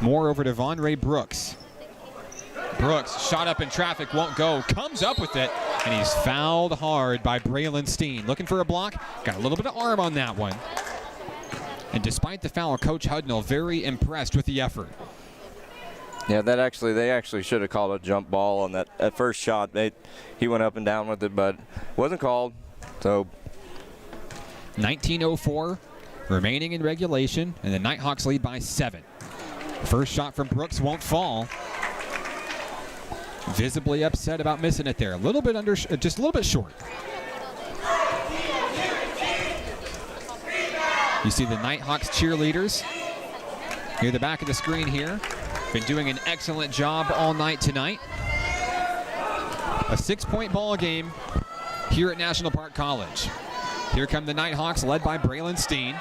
Moore over to Von Ray Brooks. Brooks, shot up in traffic, won't go. Comes up with it, and he's fouled hard by Braylon Steen. Looking for a block. Got a little bit of arm on that one. And despite the foul, Coach Hudnall very impressed with the effort. Yeah, they actually should have called a jump ball on that first shot. He went up and down with it, but wasn't called. So 19:04 remaining in regulation, and the Nighthawks lead by 7. First shot from Brooks won't fall. Visibly upset about missing it there. A little bit under, just a little bit short. You see the Nighthawks cheerleaders near the back of the screen here. Been doing an excellent job all night tonight. A 6-point ball game here at National Park College. Here come the Nighthawks, led by Braylon Steen.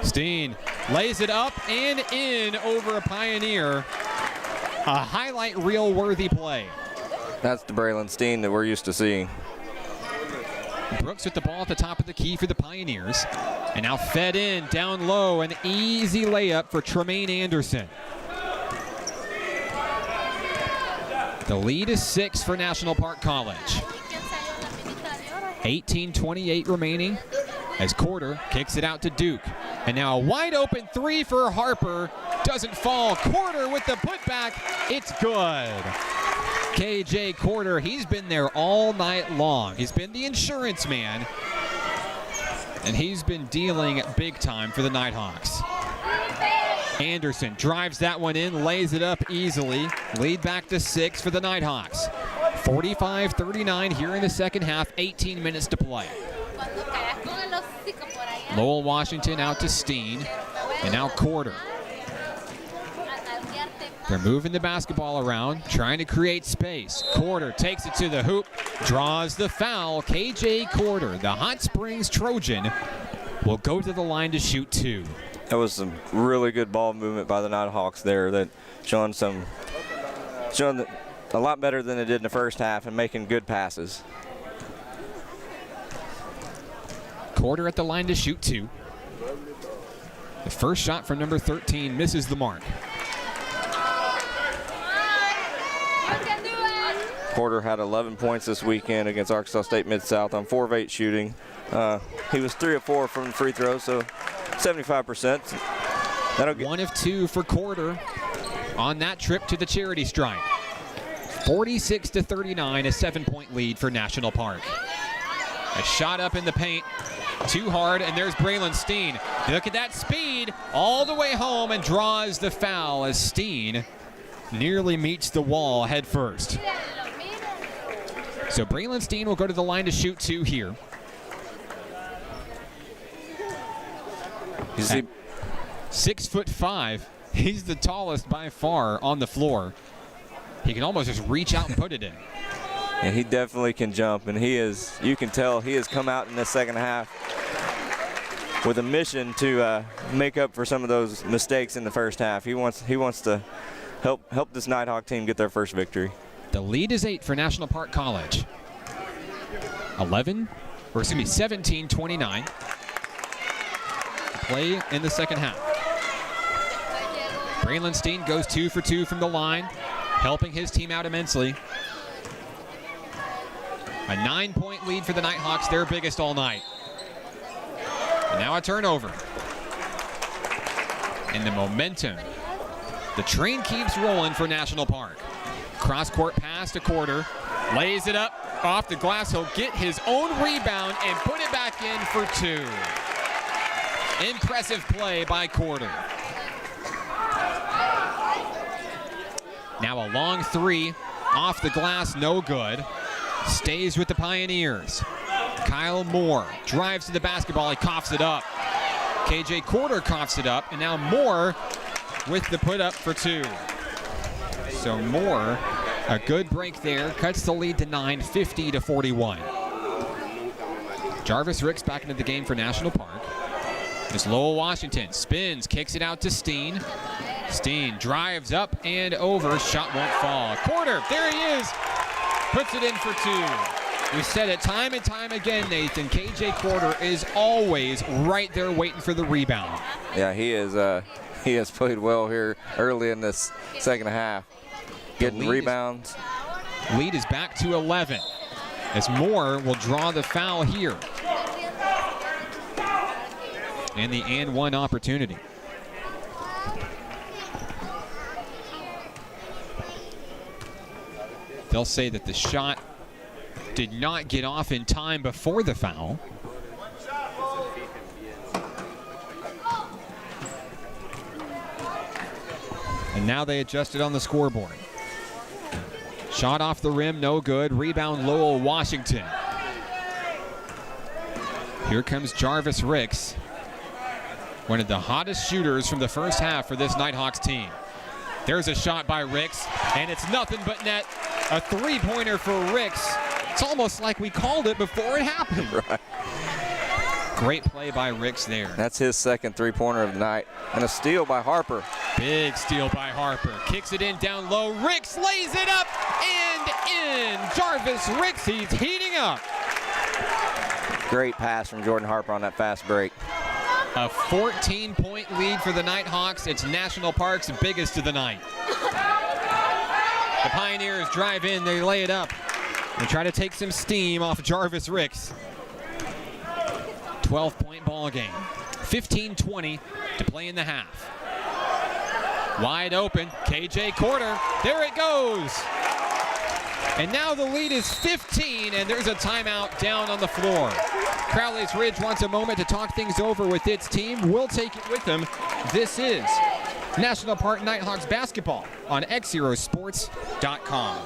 Steen lays it up and in over a Pioneer. A highlight reel worthy play. That's the Braylon Steen that we're used to seeing. Brooks with the ball at the top of the key for the Pioneers. And now fed in, down low, an easy layup for Tremaine Anderson. The lead is 6 for National Park College. 18:28 remaining as Corder kicks it out to Duke. And now a wide open three for Harper. Doesn't fall. Corder with the putback. It's good. KJ Corder, he's been there all night long. He's been the insurance man. And he's been dealing big time for the Nighthawks. Anderson drives that one in, lays it up easily. Lead back to 6 for the Nighthawks. 45-39 here in the second half, 18 minutes to play. Lowell Washington out to Steen, and now Corder. They're moving the basketball around, trying to create space. Corder takes it to the hoop, draws the foul. KJ Corder, the Hot Springs Trojan, will go to the line to shoot 2. That was some really good ball movement by the Nighthawks there, that showing a lot better than it did in the first half and making good passes. Quarter at the line to shoot 2. The first shot from number 13 misses the mark. Porter had 11 points this weekend against Arkansas State Mid-South on 4 of 8 shooting. He was 3 of 4 from the free throw, so 75%. That'll get 1 of 2 for Quarter on that trip to the charity stripe. 46-39, a 7-point lead for National Park. A shot up in the paint, too hard, and there's Braylon Steen. Look at that speed all the way home and draws the foul as Steen nearly meets the wall head first. So Braylon Steen will go to the line to shoot 2 here. You see, 6'5", he's the tallest by far on the floor. He can almost just reach out and put it in. and he definitely can jump, and you can tell he has come out in the second half with a mission to make up for some of those mistakes in the first half. He wants to help this Nighthawk team get their first victory. The lead is 8 for National Park College. 17-29. Play in the second half. Braylon Steen goes 2 for 2 from the line, helping his team out immensely. A 9-point lead for the Nighthawks, their biggest all night. And now a turnover. And the momentum. The train keeps rolling for National Park. Cross-court pass to Quarter. Lays it up off the glass. He'll get his own rebound and put it back in for 2. Impressive play by Quarter. Now a long 3 off the glass, no good. Stays with the Pioneers. Kyle Moore drives to the basketball. He coughs it up. KJ Quarter coughs it up, and now Moore with the put up for 2. So Moore, a good break there, cuts the lead to 9, 50-41. Jarvis Ricks back into the game for National Park. It's Lowell Washington, spins, kicks it out to Steen. Steen drives up and over, shot won't fall. Quarter, there he is, puts it in for 2. We said it time and time again, Nathan, KJ Quarter is always right there waiting for the rebound. Yeah, he has played well here early in this second half, getting rebounds. Lead is back to 11 as Moore will draw the foul here. And the and one opportunity. They'll say that the shot did not get off in time before the foul. And now they adjusted on the scoreboard. Shot off the rim, no good. Rebound, Lowell Washington. Here comes Jarvis Ricks, one of the hottest shooters from the first half for this Nighthawks team. There's a shot by Ricks, and it's nothing but net. A three-pointer for Ricks. It's almost like we called it before it happened. Right. Great play by Ricks there. That's his second three-pointer of the night. And a steal by Harper. Big steal by Harper. Kicks it in down low. Ricks lays it up and in. Jarvis Ricks, he's heating up. Great pass from Jordan Harper on that fast break. A 14-point lead for the Nighthawks. It's National Park's biggest of the night. The Pioneers drive in, they lay it up. They try to take some steam off Jarvis Ricks. 12-point ball game. 15-20 to play in the half. Wide open, KJ Quarter. There it goes. And now the lead is 15, and there's a timeout down on the floor. Crowley's Ridge wants a moment to talk things over with its team. We'll take it with them. This is National Park Nighthawks basketball on XZeroSports.com.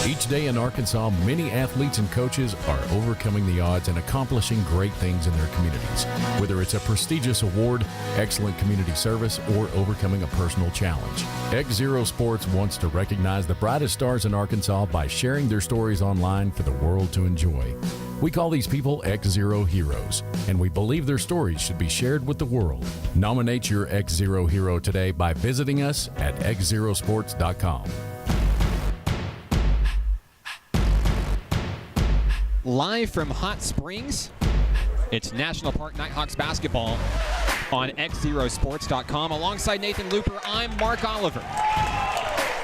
Each day in Arkansas, many athletes and coaches are overcoming the odds and accomplishing great things in their communities. Whether it's a prestigious award, excellent community service, or overcoming a personal challenge. XZero Sports wants to recognize the brightest stars in Arkansas by sharing their stories online for the world to enjoy. We call these people XZero heroes, and we believe their stories should be shared with the world. Nominate your XZero hero today by visiting us at XZerosports.com. Live from Hot Springs, it's National Park Nighthawks basketball on XZerosports.com. Alongside Nathan Looper, I'm Mark Oliver.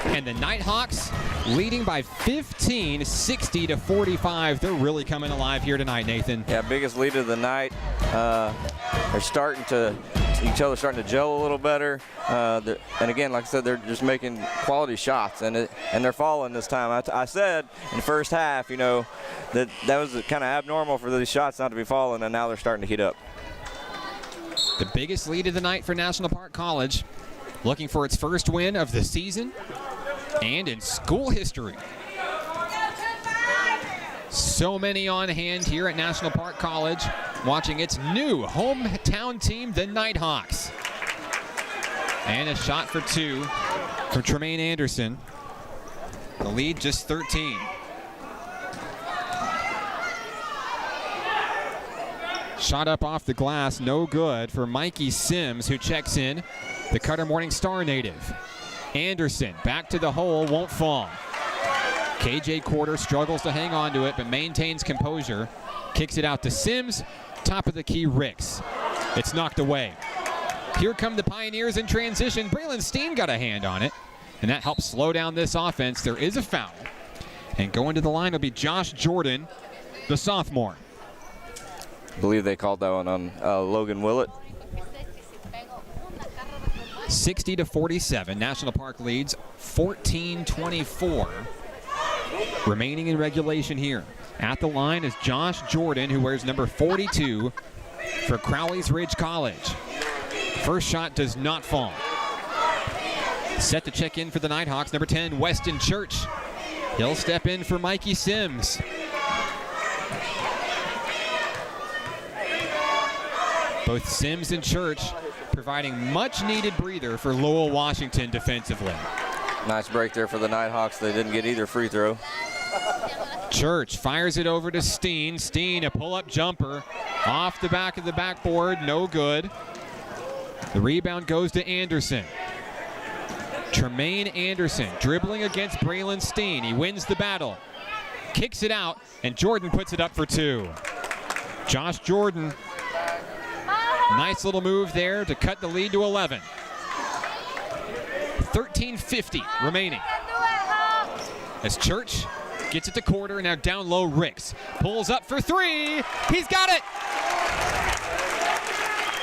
And the Nighthawks leading by 15, 60-45. They're really coming alive here tonight, Nathan. Yeah, biggest lead of the night. They're starting to, each other starting to gel a little better. And again, like I said, they're just making quality shots, and they're falling this time. I said in the first half, you know, that was kind of abnormal for these shots not to be falling, and now they're starting to heat up. The biggest lead of the night for National Park College, looking for its first win of the season and in school history. So many on hand here at National Park College, watching its new hometown team, the Nighthawks. And a shot for two for Tremaine Anderson. The lead just 13. Shot up off the glass, no good for Mikey Sims, who checks in, the Cutter Morning Star native. Anderson back to the hole, won't fall. KJ Quarter struggles to hang on to it, but maintains composure. Kicks it out to Sims, top of the key, Ricks. It's knocked away. Here come the Pioneers in transition. Braylon Steen got a hand on it, and that helps slow down this offense. There is a foul. And going to the line will be Josh Jordan, the sophomore. I believe they called that one on Logan Willett. 60-47. National Park leads 14-24. Remaining in regulation here. At the line is Josh Jordan, who wears number 42 for Crowley's Ridge College. First shot does not fall. Set to check in for the Nighthawks, number 10, Weston Church. He'll step in for Mikey Sims. Both Sims and Church providing much-needed breather for Lowell Washington defensively. Nice break there for the Nighthawks. They didn't get either free throw. Church fires it over to Steen. Steen, a pull-up jumper off the back of the backboard, no good. The rebound goes to Anderson. Tremaine Anderson dribbling against Braylon Steen. He wins the battle, kicks it out, and Jordan puts it up for two. Josh Jordan, nice little move there to cut the lead to 11. 13:50 remaining. As Church gets it to Quarter, now down low, Ricks pulls up for three. He's got it!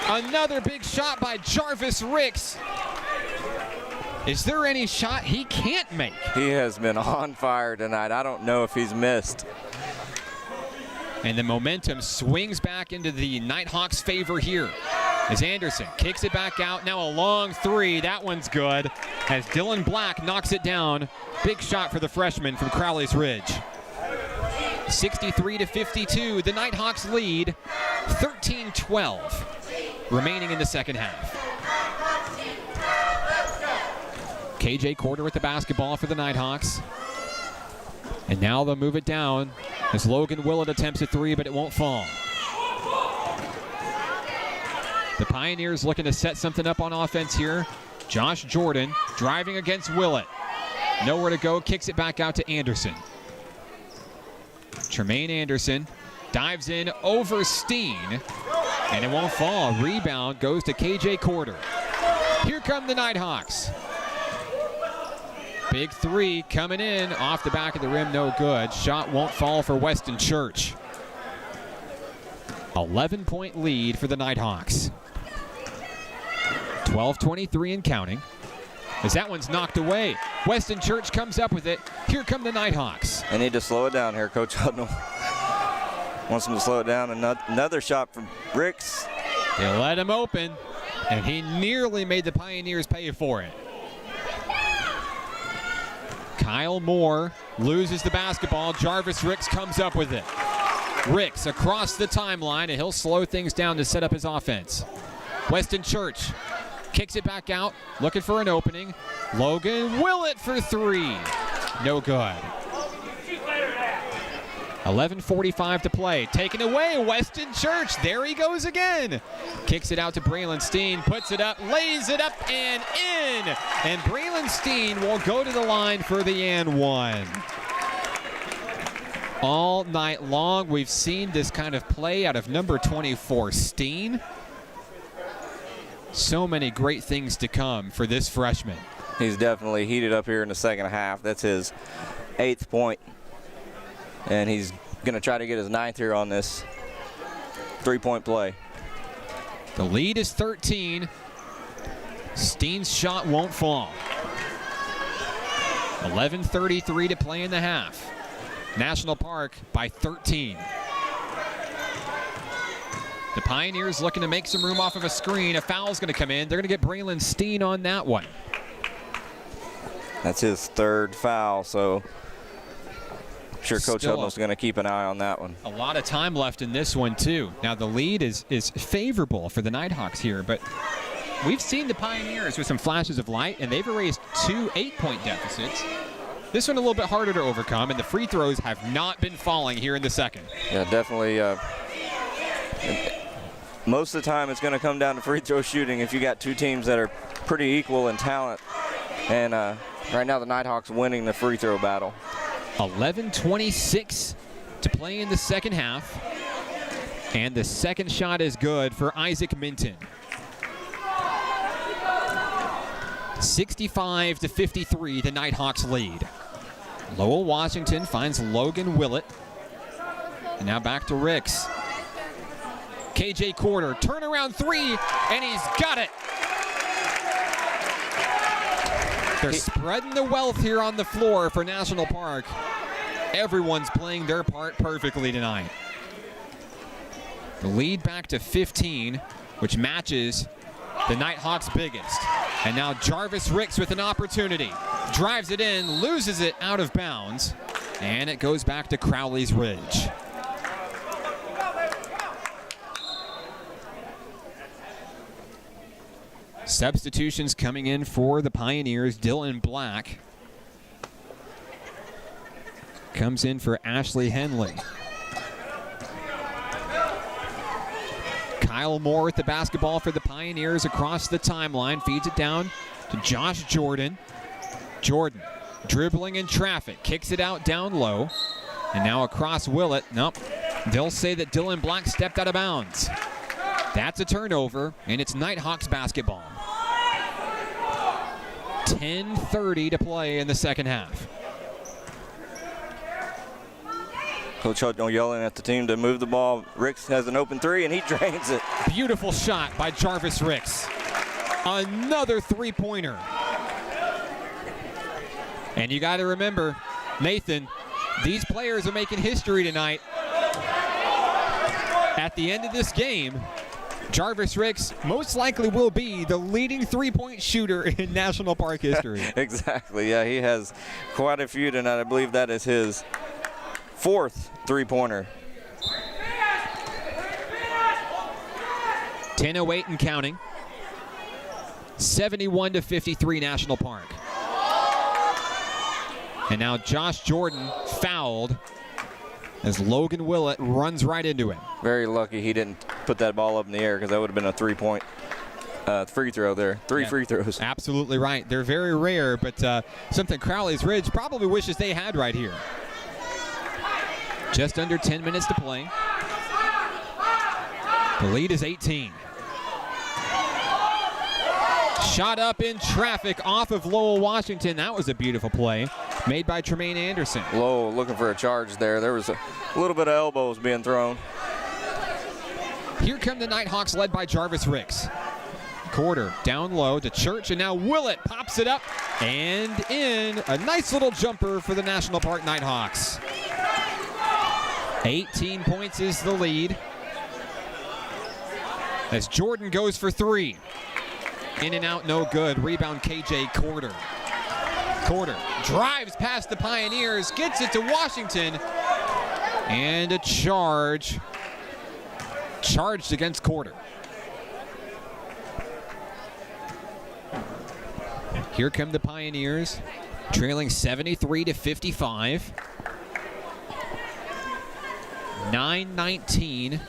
Another big shot by Jarvis Ricks. Is there any shot he can't make? He has been on fire tonight. I don't know if he's missed. And the momentum swings back into the Nighthawks' favor here as Anderson kicks it back out. Now a long three. That one's good as Dylan Black knocks it down. Big shot for the freshman from Crowley's Ridge. 63-52. The Nighthawks lead 13-12 remaining in the second half. KJ Quarter with the basketball for the Nighthawks. And now they'll move it down as Logan Willett attempts a three, but it won't fall. The Pioneers looking to set something up on offense here. Josh Jordan driving against Willett. Nowhere to go, kicks it back out to Anderson. Tremaine Anderson dives in over Steen, and it won't fall. Rebound goes to KJ Quarter. Here come the Nighthawks. Big three coming in off the back of the rim, no good. Shot won't fall for Weston Church. 11-point lead for the Nighthawks. 12:23 and counting. As that one's knocked away. Weston Church comes up with it. Here come the Nighthawks. They need to slow it down here. Coach Hudnall wants them to slow it down. Another shot from Ricks. They let him open, and he nearly made the Pioneers pay for it. Kyle Moore loses the basketball. Jarvis Ricks comes up with it. Ricks across the timeline, and he'll slow things down to set up his offense. Weston Church kicks it back out, looking for an opening. Logan Willett for three. No good. 11:45 to play. Taken away, Weston Church. There he goes again. Kicks it out to Braylon Steen. Puts it up, lays it up, and in. And Braylon Steen will go to the line for the and one. All night long, we've seen this kind of play out of number 24, Steen. So many great things to come for this freshman. He's definitely heated up here in the second half. That's his 8th point. And he's going to try to get his 9th here on this 3-point play. The lead is 13. Steen's shot won't fall. 11:33 to play in the half. National Park by 13. The Pioneers looking to make some room off of a screen. A foul's going to come in. They're going to get Braylon Steen on that one. That's his 3rd foul, so I'm sure Coach Hudnall's going to keep an eye on that one. A lot of time left in this one, too. Now, the lead is favorable for the Nighthawks here, but we've seen the Pioneers with some flashes of light, and they've erased 2 8-point deficits. This one a little bit harder to overcome, and the free throws have not been falling here in the second. Yeah, definitely. Most of the time, it's going to come down to free throw shooting if you got two teams that are pretty equal in talent. And right now, the Nighthawks winning the free throw battle. 11:26 to play in the second half. And the second shot is good for Isaac Minton. 65-53, the Nighthawks lead. Lowell Washington finds Logan Willett. And now back to Ricks. KJ Quarter, turnaround 3, and he's got it. They're spreading the wealth here on the floor for National Park. Everyone's playing their part perfectly tonight. The lead back to 15, which matches the Nighthawks' biggest. And now Jarvis Ricks with an opportunity. Drives it in, loses it out of bounds, and it goes back to Crowley's Ridge. Substitutions coming in for the Pioneers. Dylan Black comes in for Ashley Henley. Kyle Moore with the basketball for the Pioneers across the timeline. Feeds it down to Josh Jordan. Jordan dribbling in traffic. Kicks it out down low. And now across Willett. Nope. They'll say that Dylan Black stepped out of bounds. That's a turnover, and it's Nighthawks basketball. 10:30 to play in the second half. Coach Hudnall yelling at the team to move the ball. Ricks has an open 3, and he drains it. Beautiful shot by Jarvis Ricks. Another three-pointer. And you got to remember, Nathan, these players are making history tonight. At the end of this game, Jarvis Ricks most likely will be the leading three-point shooter in National Park history. Exactly, yeah, he has quite a few tonight. I believe that is his 4th three-pointer. 10:08 and counting. 71-53 National Park. And now Josh Jordan fouled as Logan Willett runs right into him. Very lucky he didn't put that ball up in the air, because that would have been a 3-point free throw there. Three free throws. Absolutely right. They're very rare, but something Crowley's Ridge probably wishes they had right here. Just under 10 minutes to play. The lead is 18. Shot up in traffic off of Lowell Washington. That was a beautiful play made by Tremaine Anderson. Lowell looking for a charge there. There was a little bit of elbows being thrown. Here come the Nighthawks led by Jarvis Ricks. Quarter down low to Church, and now Willett pops it up and in. A nice little jumper for the National Park Nighthawks. 18 points is the lead as Jordan goes for 3. In and out, no good. Rebound, KJ Quarter. Quarter drives past the Pioneers, gets it to Washington, and a charge. Charged against Quarter. Here come the Pioneers, trailing 73-55. 9:19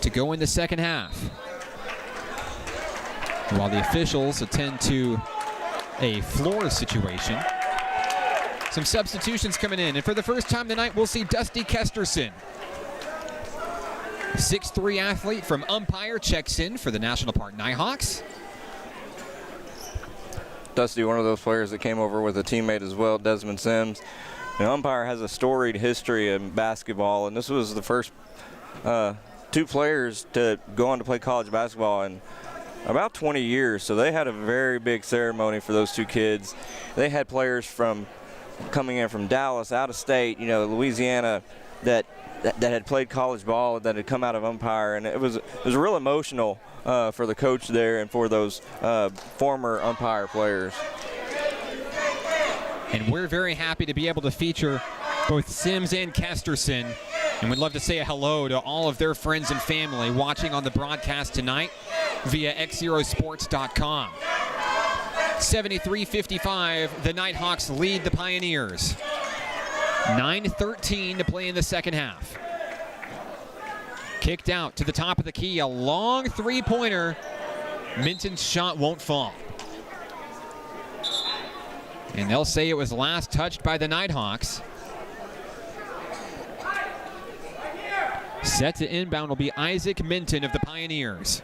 to go in the second half. While the officials attend to a floor situation. Some substitutions coming in, and for the first time tonight, we'll see Dusty Kesterson. 6'3" athlete from Umpire checks in for the National Park Nighthawks. Dusty, one of those players that came over with a teammate as well, Desmond Sims. Umpire has a storied history in basketball, and this was the first two players to go on to play college basketball in about 20 years. So they had a very big ceremony for those two kids. They had players coming in from Dallas, out of state, Louisiana, that had played college ball, that had come out of Umpire, and it was real emotional for the coach there and for those former Umpire players. And we're very happy to be able to feature both Sims and Kesterson, and we'd love to say a hello to all of their friends and family watching on the broadcast tonight via XZeroSports.com. 73-55, the Nighthawks lead the Pioneers. 9:13 to play in the second half. Kicked out to the top of the key, a long three-pointer. Minton's shot won't fall. And they'll say it was last touched by the Nighthawks. Set to inbound will be Isaac Minton of the Pioneers.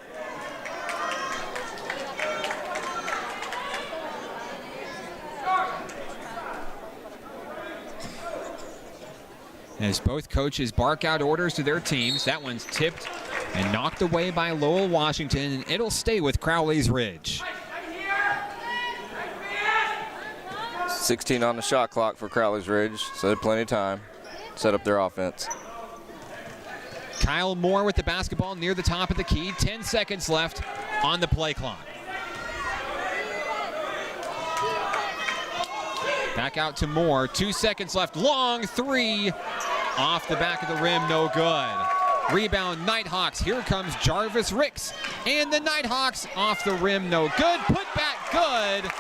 As both coaches bark out orders to their teams, that one's tipped and knocked away by Lowell Washington, and it'll stay with Crowley's Ridge. 16 on the shot clock for Crowley's Ridge, so they have plenty of time to set up their offense. Kyle Moore with the basketball near the top of the key. 10 seconds left on the play clock. Back out to Moore. 2 seconds left. Long three. Off the back of the rim. No good. Rebound Nighthawks. Here comes Jarvis Ricks. And the Nighthawks off the rim. No good. Put back good.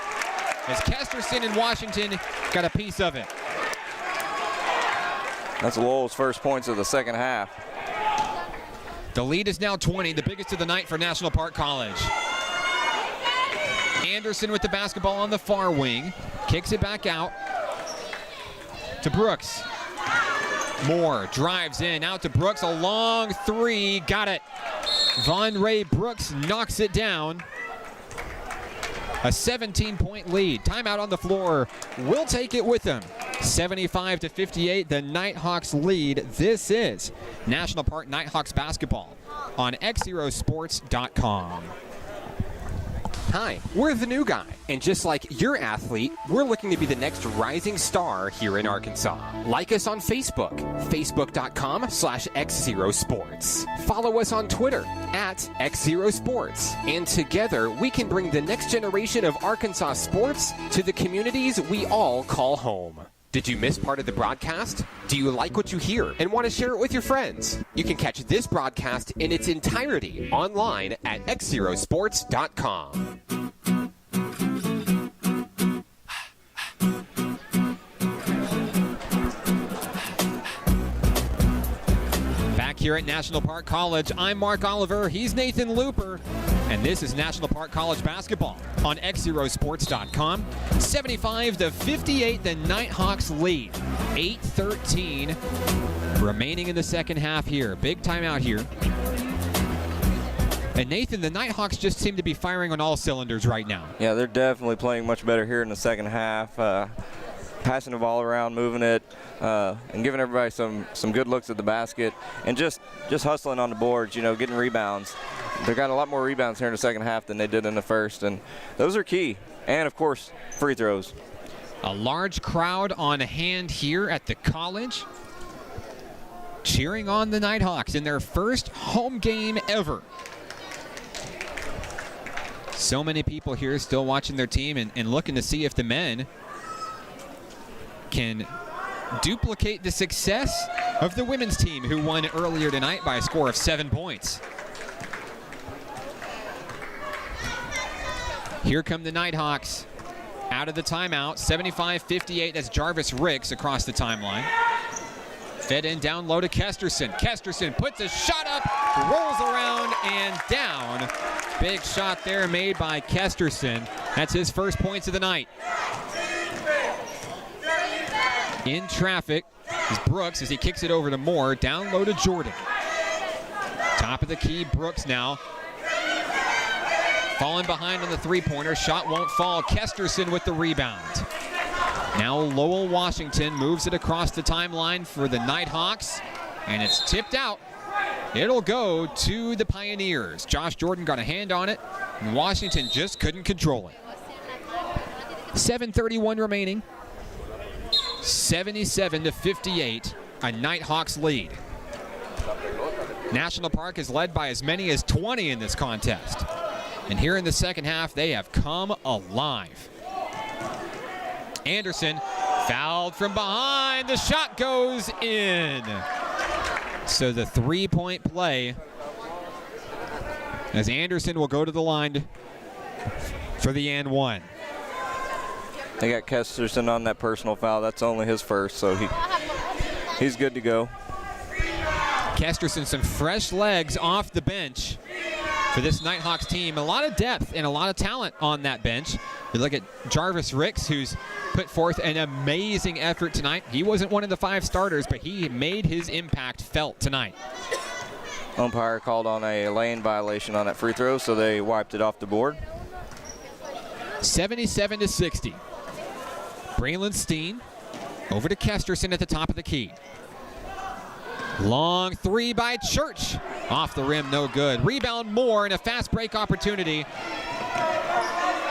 As Kesterson and Washington got a piece of it. That's Lowell's first points of the second half. The lead is now 20, the biggest of the night for National Park College. Anderson with the basketball on the far wing. Kicks it back out to Brooks. Moore drives in, out to Brooks. A long three, got it. Von Ray Brooks knocks it down. A 17-point lead. Timeout on the floor. We'll take it with them. 75-58, the Nighthawks lead. This is National Park Nighthawks basketball on XZeroSports.com. Hi, we're the new guy, and just like your athlete, we're looking to be the next rising star here in Arkansas. Like us on Facebook, facebook.com/XZeroSports. Follow us on Twitter @XZeroSports, and together we can bring the next generation of Arkansas sports to the communities we all call home. Did you miss part of the broadcast? Do you like what you hear and want to share it with your friends? You can catch this broadcast in its entirety online at XZeroSports.com. Back here at National Park College, I'm Mark Oliver, he's Nathan Looper, and this is National Park College basketball on XZeroSports.com. 75-58, the Nighthawks lead. 8:13 remaining in the second half here. Big timeout here. And Nathan, the Nighthawks just seem to be firing on all cylinders right now. Yeah, they're definitely playing much better here in the second half. Passing the ball around, moving it, and giving everybody some good looks at the basket, and just hustling on the boards, getting rebounds. They got a lot more rebounds here in the second half than they did in the first, and those are key. And, of course, free throws. A large crowd on hand here at the college, cheering on the Nighthawks in their first home game ever. So many people here still watching their team and looking to see if the men can duplicate the success of the women's team, who won earlier tonight by a score of 7 points. Here come the Nighthawks out of the timeout. 75-58, that's Jarvis Ricks across the timeline. Fed in down low to Kesterson. Kesterson puts a shot up, rolls around and down. Big shot there made by Kesterson. That's his first points of the night. In traffic is Brooks as he kicks it over to Moore. Down low to Jordan. Top of the key, Brooks now. Falling behind on the three-pointer. Shot won't fall. Kesterson with the rebound. Now Lowell Washington moves it across the timeline for the Nighthawks, and it's tipped out. It'll go to the Pioneers. Josh Jordan got a hand on it, and Washington just couldn't control it. 7:31 remaining. 77-58, a Nighthawks lead. National Park is led by as many as 20 in this contest. And here in the second half, they have come alive. Anderson fouled from behind. The shot goes in. So the three-point play as Anderson will go to the line for the and one. They got Kesterson on that personal foul. That's only his first, so he's good to go. Kesterson, some fresh legs off the bench for this Nighthawks team. A lot of depth and a lot of talent on that bench. You look at Jarvis Ricks, who's put forth an amazing effort tonight. He wasn't one of the 5 starters, but he made his impact felt tonight. Umpire called on a lane violation on that free throw, so they wiped it off the board. 77-60. Braylon Steen over to Kesterson at the top of the key. Long three by Church. Off the rim, no good. Rebound Moore and a fast break opportunity.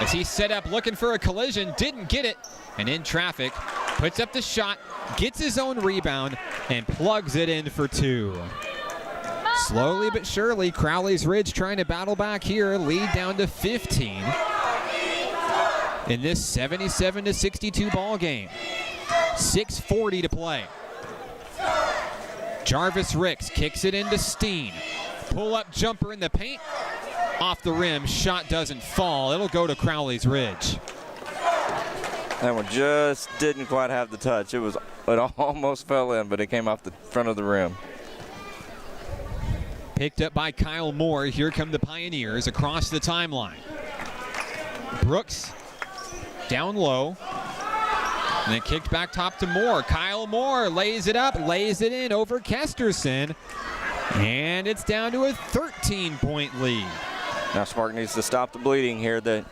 As he set up looking for a collision, didn't get it. And in traffic, puts up the shot, gets his own rebound, and plugs it in for 2. Slowly but surely, Crowley's Ridge trying to battle back here. Lead down to 15 in this 77-62 ball game. 6:40 to play. Jarvis Ricks kicks it into Steen. Pull-up jumper in the paint. Off the rim, shot doesn't fall. It'll go to Crowley's Ridge. That one just didn't quite have the touch. It almost fell in, but it came off the front of the rim. Picked up by Kyle Moore. Here come the Pioneers across the timeline. Brooks down low. And then kicked back top to Moore. Kyle Moore lays it up, lays it in over Kesterson. And it's down to a 13-point lead. Now Spark needs to stop the bleeding here. They've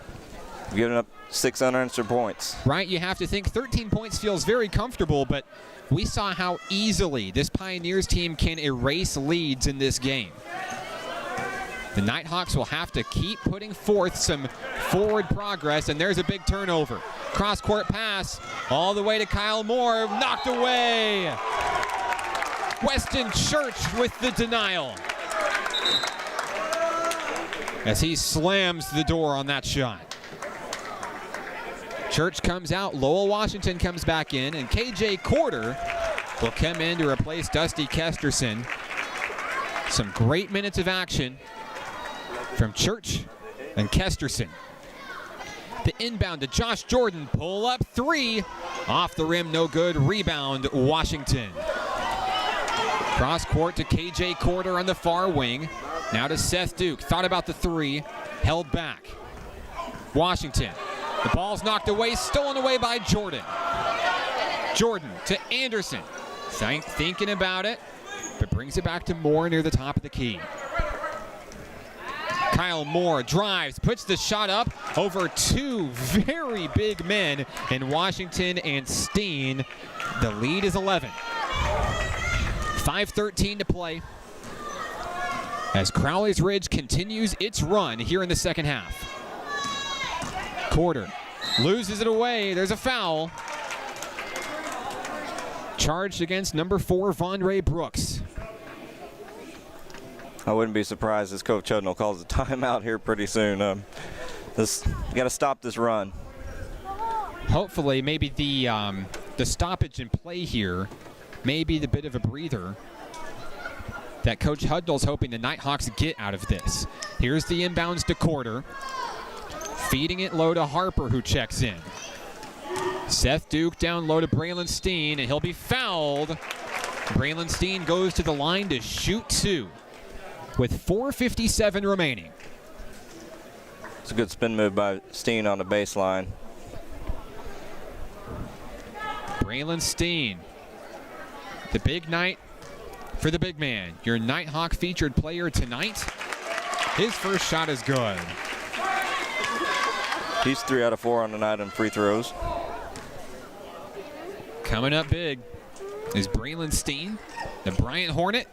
given up 6 unanswered points. Right, you have to think 13 points feels very comfortable, but we saw how easily this Pioneers team can erase leads in this game. The Nighthawks will have to keep putting forth some forward progress, and there's a big turnover. Cross-court pass all the way to Kyle Moore, knocked away. Weston Church with the denial as he slams the door on that shot. Church comes out, Lowell Washington comes back in, and KJ Corder will come in to replace Dusty Kesterson. Some great minutes of action from Church and Kesterson. The inbound to Josh Jordan, pull up 3. Off the rim, no good. Rebound, Washington. Cross court to KJ Corder on the far wing. Now to Seth Duke. Thought about the 3, held back. Washington. The ball's knocked away, stolen away by Jordan. Jordan to Anderson. Thinking about it, but brings it back to Moore near the top of the key. Kyle Moore drives, puts the shot up over 2 very big men in Washington and Steen. The lead is 11. 5:13 to play as Crowley's Ridge continues its run here in the second half. Corder loses it away. There's a foul. Charged against number 4, Vondrae Brooks. I wouldn't be surprised as Coach Hudnall calls a timeout here pretty soon. You got to stop this run. Hopefully, maybe the stoppage in play here may be the bit of a breather that Coach Hudnall's hoping the Nighthawks get out of this. Here's the inbounds to Corder. Feeding it low to Harper, who checks in. Seth Duke down low to Braylon Steen, and he'll be fouled Braylon Steen goes to the line to shoot 2 with 4:57 remaining. It's a good spin move by Steen on the baseline. Braylon Steen, the big night for the big man. Your Nighthawk featured player tonight. His first shot is good. He's 3 out of 4 on the night on free throws. Coming up big is Braylon Steen, the Bryant Hornet,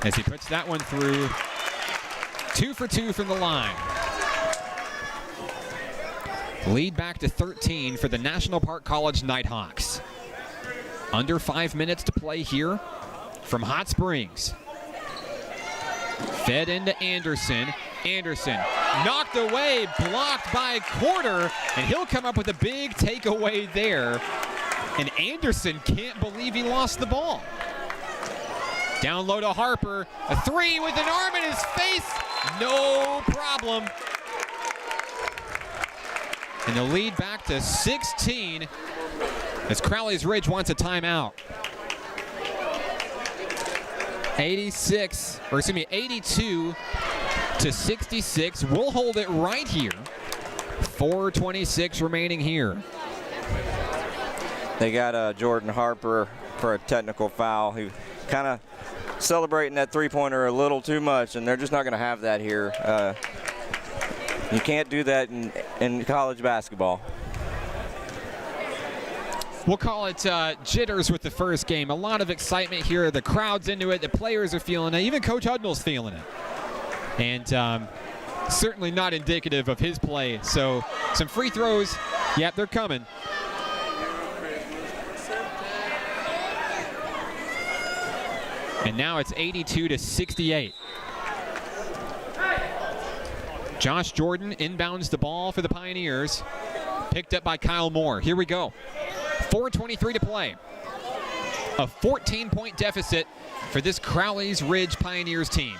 as he puts that one through. 2 for 2 from the line. Lead back to 13 for the National Park College Nighthawks. Under 5 minutes to play here from Hot Springs. Fed into Anderson. Anderson knocked away, blocked by Quarter, and he'll come up with a big takeaway there. And Anderson can't believe he lost the ball. Down low to Harper. A 3 with an arm in his face. No problem. And the lead back to 16 as Crowley's Ridge wants a timeout. 82 to 66. We'll hold it right here. 4:26 remaining here. They got Jordan Harper for a technical foul. He kind of celebrating that three-pointer a little too much, and they're just not going to have that here. You can't do that in college basketball. We'll call it jitters with the first game. A lot of excitement here. The crowd's into it. The players are feeling it. Even Coach Hudnall's feeling it. And certainly not indicative of his play. So some free throws. Yep, they're coming. And now it's 82 to 68. Josh Jordan inbounds the ball for the Pioneers. Picked up by Kyle Moore. Here we go. 4:23 to play. A 14-point deficit for this Crowley's Ridge Pioneers team.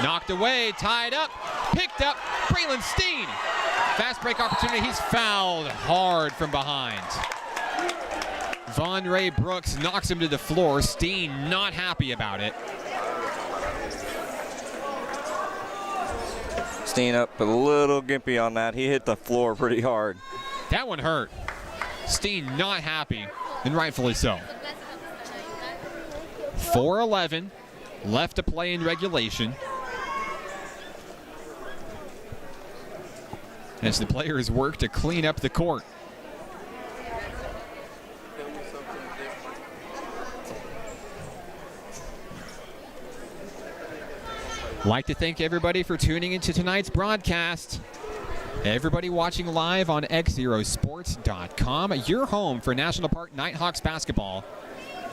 Knocked away, tied up, picked up, Braylon Steen. Fast break opportunity, he's fouled hard from behind. Von Ray Brooks knocks him to the floor. Steen not happy about it. Steen up a little gimpy on that. He hit the floor pretty hard. That one hurt. Steen not happy, and rightfully so. 4:11 left to play in regulation. As the players work to clean up the court. Like to thank everybody for tuning into tonight's broadcast. Everybody watching live on XZeroSports.com, your home for National Park Nighthawks basketball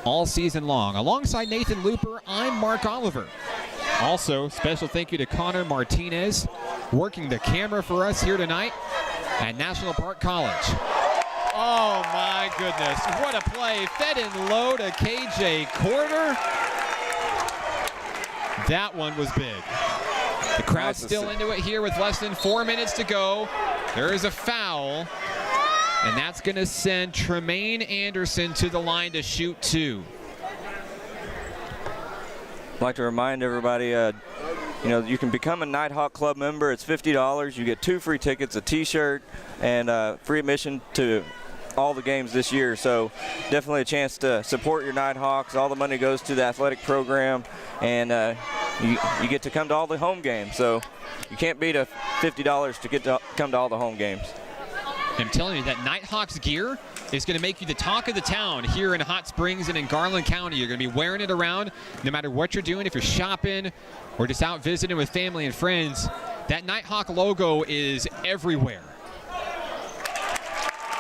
all season long. Alongside Nathan Looper, I'm Mark Oliver. Also, special thank you to Connor Martinez, working the camera for us here tonight at National Park College. Oh my goodness, what a play. Fed in low to KJ Quarter. That one was big. The crowd's still into it here with less than 4 minutes to go. There is a foul, and that's going to send Tremaine Anderson to the line to shoot 2. I'd like to remind everybody, you can become a Nighthawk Club member. It's $50. You get 2 free tickets, a T-shirt, and free admission to all the games this year. So definitely a chance to support your Nighthawks. All the money goes to the athletic program, and you get to come to all the home games. So you can't beat a $50 to get to come to all the home games. I'm telling you, that Nighthawks gear is going to make you the talk of the town here in Hot Springs and in Garland County. You're going to be wearing it around no matter what you're doing. If you're shopping or just out visiting with family and friends, that Nighthawk logo is everywhere.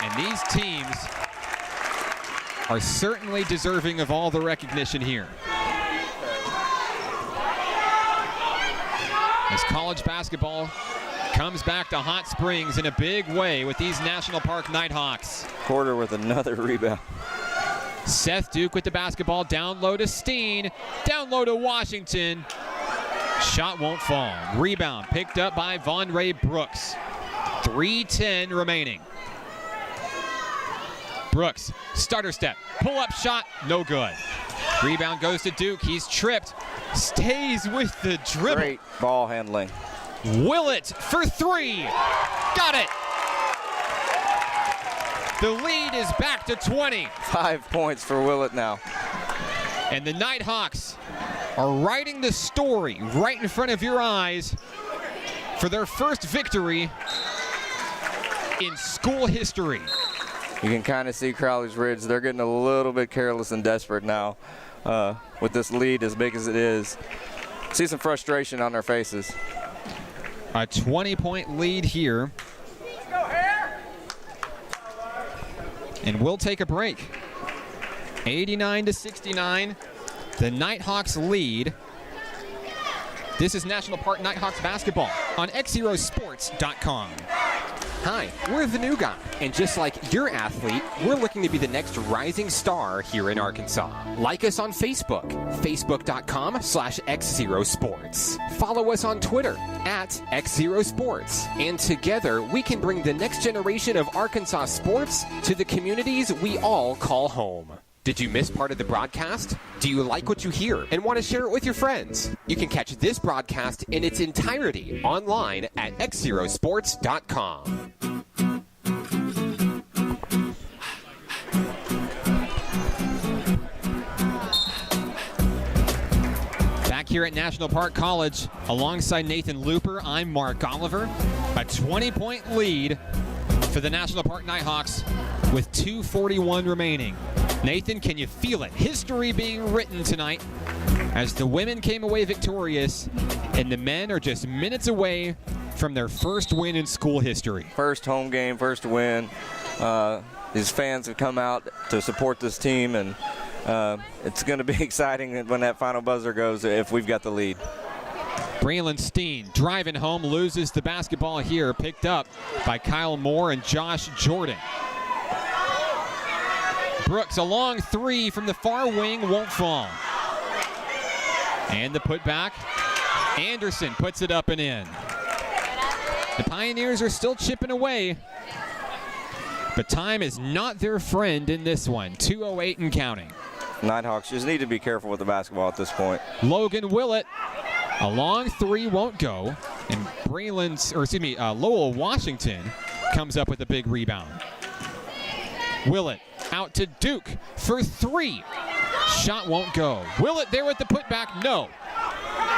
And these teams are certainly deserving of all the recognition here. As college basketball comes back to Hot Springs in a big way with these National Park Nighthawks. Quarter with another rebound. Seth Duke with the basketball, down low to Steen, down low to Washington. Shot won't fall. Rebound picked up by Von Ray Brooks. 3:10 remaining. Brooks, starter step, pull-up shot, no good. Rebound goes to Duke. He's tripped. Stays with the dribble. Great ball handling. Willett for 3. Got it. The lead is back to 20. 5 points for Willett now. And the Nighthawks are writing the story right in front of your eyes for their first victory in school history. You can kind of see Crowley's Ridge. They're getting a little bit careless and desperate now with this lead as big as it is. See some frustration on their faces. A 20-point lead here. And we'll take a break. 89-69, the Nighthawks lead. This is National Park Nighthawks basketball on XZeroSports.com. Hi, we're the new guy, and just like your athlete, we're looking to be the next rising star here in Arkansas. Like us on Facebook, facebook.com/XZeroSports. Follow us on Twitter @XZeroSports, and together we can bring the next generation of Arkansas sports to the communities we all call home. Did you miss part of the broadcast? Do you like what you hear and want to share it with your friends? You can catch this broadcast in its entirety online at XZeroSports.com. Back here at National Park College, alongside Nathan Looper, I'm Mark Oliver. A 20-point lead for the National Park Nighthawks with 2:41 remaining. Nathan, can you feel it? History being written tonight as the women came away victorious and the men are just minutes away from their first win in school history. First home game, first win. These fans have come out to support this team, and it's going to be exciting when that final buzzer goes if we've got the lead. Braylon Steen driving home, loses the basketball here, picked up by Kyle Moore and Josh Jordan. Brooks, a long 3 from the far wing, won't fall. And the putback. Anderson puts it up and in. The Pioneers are still chipping away, but time is not their friend in this one. 2:08 and counting. Nighthawks just need to be careful with the basketball at this point. Logan Willett, a long 3 won't go, and Lowell Washington comes up with a big rebound. Willett out to Duke for 3. Shot won't go. Willett there with the putback, no.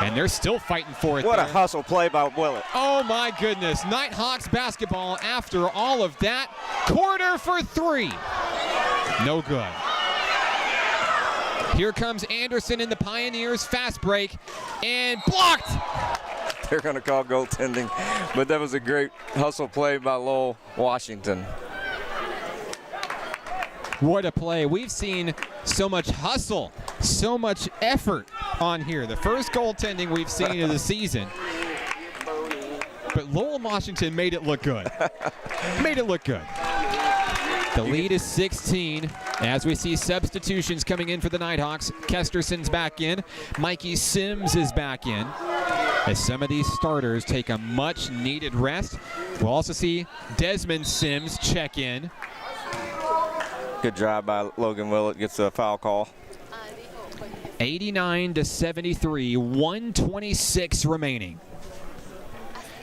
And they're still fighting for it. What there. a hustle play by Willett. Oh my goodness, Nighthawks basketball after all of that. Corner for 3. No good. Here comes Anderson in the Pioneers, fast break, and blocked. They're going to call goaltending, but that was a great hustle play by Lowell Washington. What a play. We've seen so much hustle, so much effort on here. The first goaltending we've seen of the season. But Lowell Washington made it look good. Made it look good. The lead is 16 as we see substitutions coming in for the Nighthawks. Kesterson's back in. Mikey Sims is back in as some of these starters take a much needed rest. We'll also see Desmond Sims check in. Good job by Logan Willett, gets a foul call. 89-73, 1:26 remaining.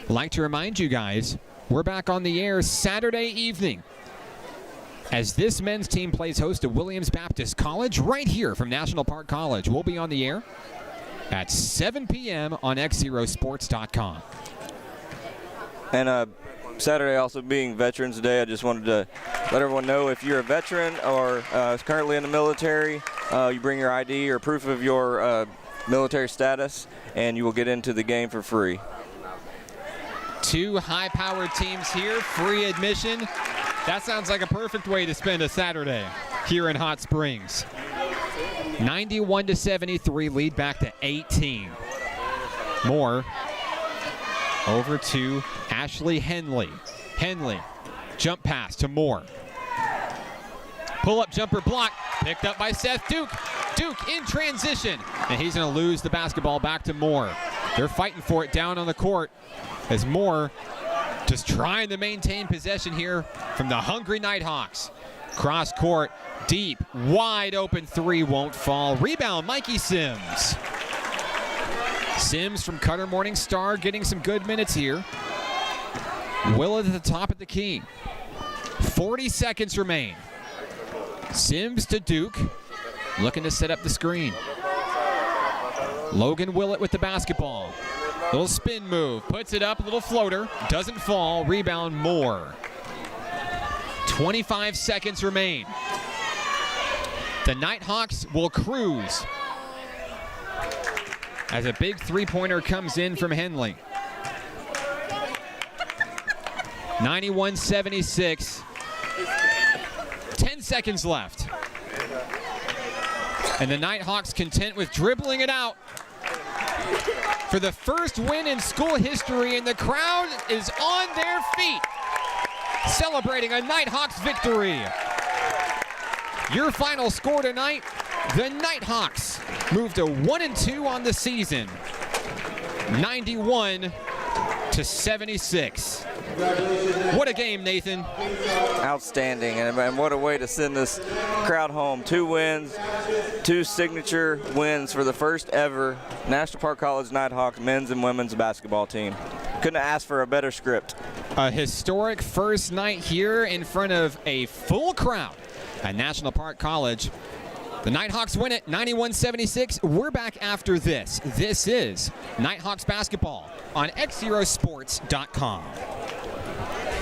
I'd like to remind you guys, we're back on the air Saturday evening as this men's team plays host to Williams Baptist College right here from National Park College. We'll be on the air at 7 p.m. on XZeroSports.com. And Saturday also being Veterans Day, I just wanted to let everyone know if you're a veteran or currently in the military, you bring your ID or proof of your military status, and you will get into the game for free. 2 high-powered teams here, free admission. That sounds like a perfect way to spend a Saturday here in Hot Springs. 91-73, lead back to 18. Moore over to Ashley Henley. Henley, jump pass to Moore. Pull-up jumper block, picked up by Seth Duke. Duke in transition, and he's going to lose the basketball back to Moore. They're fighting for it down on the court as Moore just trying to maintain possession here from the hungry Nighthawks. Cross court, Deep, wide open three won't fall. Rebound, Mikey Sims. Sims from Cutter Morningstar getting some good minutes here. Willett at the top of the key. 40 seconds remain. Sims to Duke, looking to set up the screen. Logan Willett with the basketball. Little spin move, puts it up, little floater, doesn't fall, rebound Moore. 25 seconds remain. The Nighthawks will cruise as a big three-pointer comes in from Henley. 91-76. 10 seconds left. And the Nighthawks content with dribbling it out for the first win in school history, and the crowd is on their feet celebrating a Nighthawks victory. Your final score tonight, the Nighthawks moved to 1-2 on the season, 91-76. What a game, Nathan. Outstanding, and what a way to send this crowd home. 2 wins, 2 signature wins for the first ever National Park College Nighthawks men's and women's basketball team. Couldn't have asked for a better script. A historic first night here in front of a full crowd at National Park College. The Nighthawks win it 91-76. We're back after this. This is Nighthawks basketball on XZeroSports.com.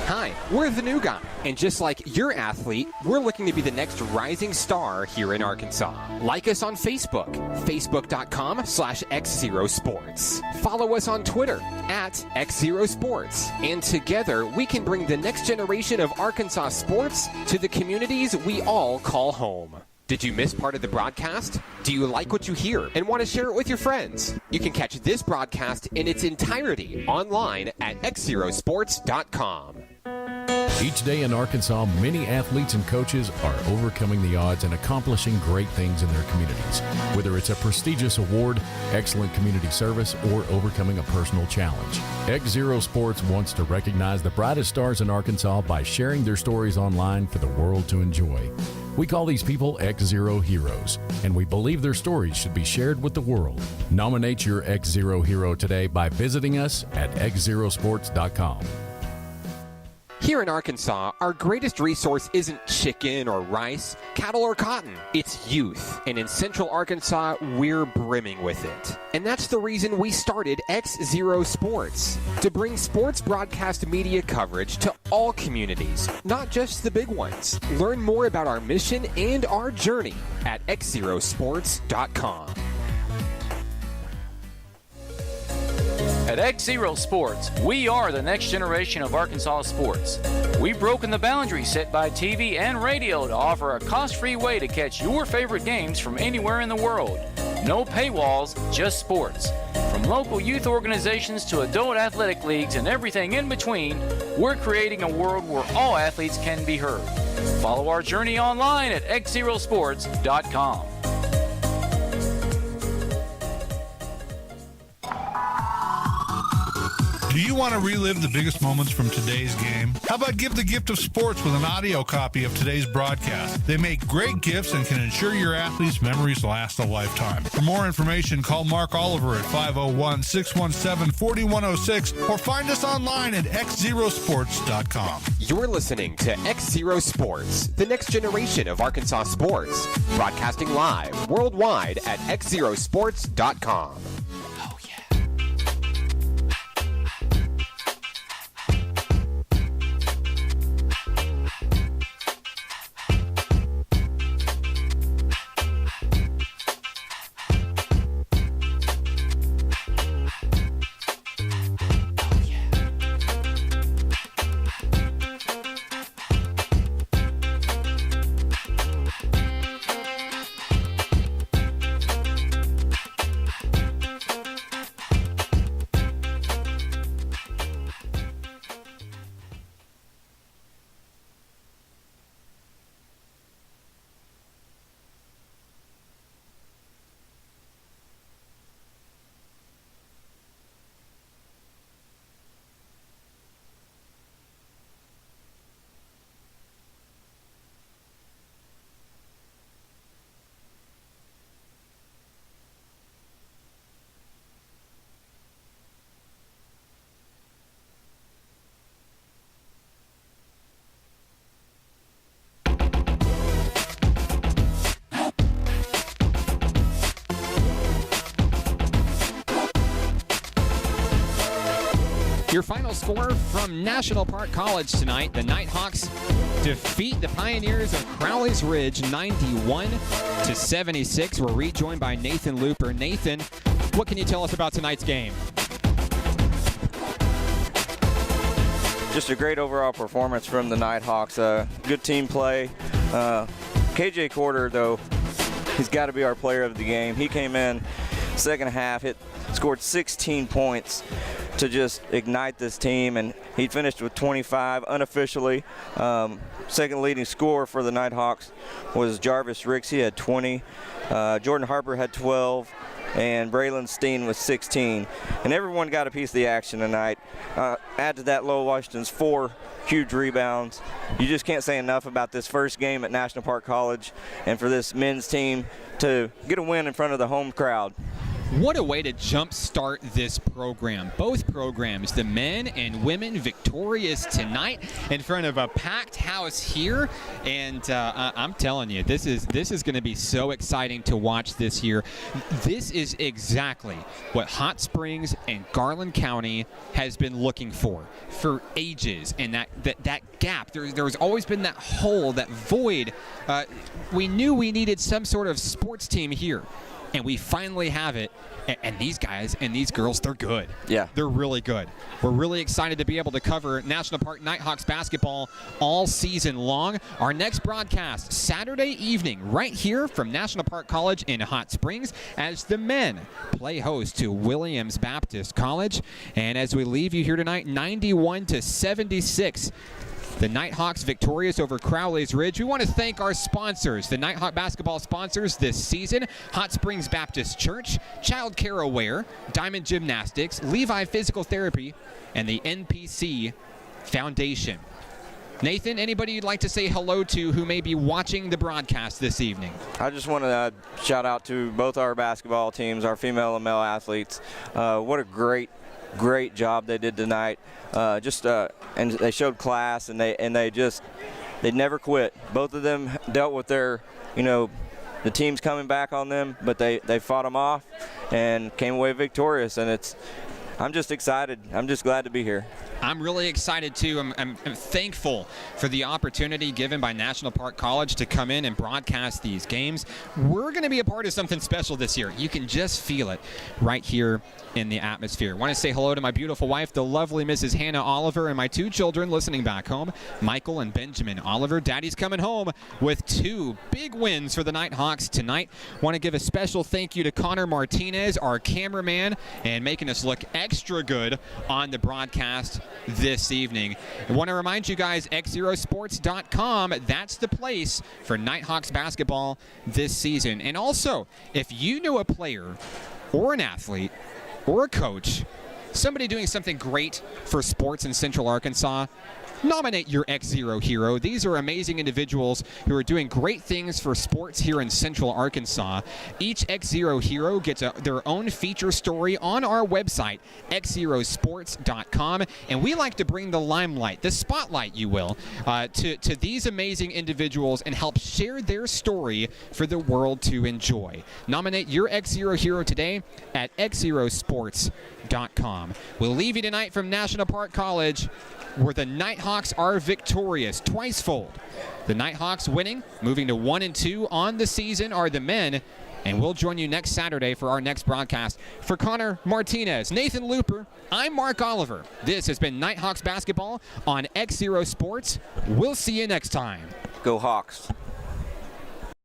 Hi, we're the new guy, and just like your athlete, we're looking to be the next rising star here in Arkansas. Like us on Facebook, facebook.com/XZeroSports. Follow us on Twitter @XZeroSports, and together we can bring the next generation of Arkansas sports to the communities we all call home. Did you miss part of the broadcast? Do you like what you hear and want to share it with your friends? You can catch this broadcast in its entirety online at XZeroSports.com. Each day in Arkansas, many athletes and coaches are overcoming the odds and accomplishing great things in their communities. Whether it's a prestigious award, excellent community service, or overcoming a personal challenge, XZero Sports wants to recognize the brightest stars in Arkansas by sharing their stories online for the world to enjoy. We call these people XZero Heroes, and we believe their stories should be shared with the world. Nominate your XZero hero today by visiting us at XZeroSports.com. Here in Arkansas, our greatest resource isn't chicken or rice, cattle or cotton. It's youth. And in Central Arkansas, we're brimming with it. And that's the reason we started XZero Sports, to bring sports broadcast media coverage to all communities, not just the big ones. Learn more about our mission and our journey at XZeroSports.com. At XZero Sports, we are the next generation of Arkansas sports. We've broken the boundaries set by TV and radio to offer a cost-free way to catch your favorite games from anywhere in the world. No paywalls, just sports. From local youth organizations to adult athletic leagues and everything in between, we're creating a world where all athletes can be heard. Follow our journey online at XZeroSports.com. Do you want to relive the biggest moments from today's game? How about give the gift of sports with an audio copy of today's broadcast? They make great gifts and can ensure your athletes' memories last a lifetime. For more information, call Mark Oliver at 501-617-4106 or find us online at XZeroSports.com. You're listening to XZero Sports, the next generation of Arkansas sports. Broadcasting live worldwide at XZeroSports.com. Your final score from National Park College tonight, the Nighthawks defeat the Pioneers of Crowley's Ridge 91-76. We're rejoined by Nathan Looper. Nathan, what can you tell us about tonight's game? Just a great overall performance from the Nighthawks. Good team play. KJ Quarter, though, he's got to be our player of the game. He came in second half, scored 16 points to just ignite this team, and he finished with 25 unofficially. Second leading scorer for the Nighthawks was Jarvis Ricks. He had 20. Jordan Harper had 12. And Braylon Steen was 16. And everyone got a piece of the action tonight. Add to that Lowell Washington's 4 huge rebounds. You just can't say enough about this first game at National Park College and for this men's team to get a win in front of the home crowd. What a way to jumpstart this program. Both programs, the men and women, victorious tonight in front of a packed house here. And I'm telling you, this is going to be so exciting to watch this year. This is exactly what Hot Springs and Garland County has been looking for ages. And that gap, there's always been that hole, that void. We knew we needed some sort of sports team here. And we finally have it. And these guys and these girls, they're good. Yeah. They're really good. We're really excited to be able to cover National Park Nighthawks basketball all season long. Our next broadcast, Saturday evening, right here from National Park College in Hot Springs, as the men play host to Williams Baptist College. And as we leave you here tonight, 91-76. The Nighthawks victorious over Crowley's Ridge. We want to thank our sponsors, the Nighthawk basketball sponsors this season: Hot Springs Baptist Church, Child Care Aware, Diamond Gymnastics, Levi Physical Therapy, and the NPC Foundation. Nathan, anybody you'd like to say hello to who may be watching the broadcast this evening? I just want to shout out to both our basketball teams, our female and male athletes. What a great job they did tonight. And they showed class, and they never quit. Both of them dealt with their, the team's coming back on them, but they fought them off and came away victorious. And I'm just excited. I'm just glad to be here. I'm really excited too. I'm thankful for the opportunity given by National Park College to come in and broadcast these games. We're going to be a part of something special this year. You can just feel it right here in the atmosphere. I want to say hello to my beautiful wife, the lovely Mrs. Hannah Oliver, and my 2 children listening back home, Michael and Benjamin Oliver. Daddy's coming home with 2 big wins for the Nighthawks tonight. Want to give a special thank you to Connor Martinez, our cameraman, and making us look extra good on the broadcast this evening. I want to remind you guys, XZeroSports.com, that's the place for Nighthawks basketball this season. And also, if you know a player or an athlete or a coach, somebody doing something great for sports in Central Arkansas, nominate your XZero hero. These are amazing individuals who are doing great things for sports here in Central Arkansas. Each XZero hero gets their own feature story on our website, XZeroSports.com, and we like to bring the limelight, the spotlight, you will, to these amazing individuals and help share their story for the world to enjoy. Nominate your XZero hero today at XZeroSports.com. We'll leave you tonight from National Park College, where the Nighthawks are victorious twice-fold. The Nighthawks winning, moving to 1-2 on the season, are the men. And we'll join you next Saturday for our next broadcast. For Connor Martinez, Nathan Looper, I'm Mark Oliver. This has been Nighthawks basketball on XZero Sports. We'll see you next time. Go Hawks.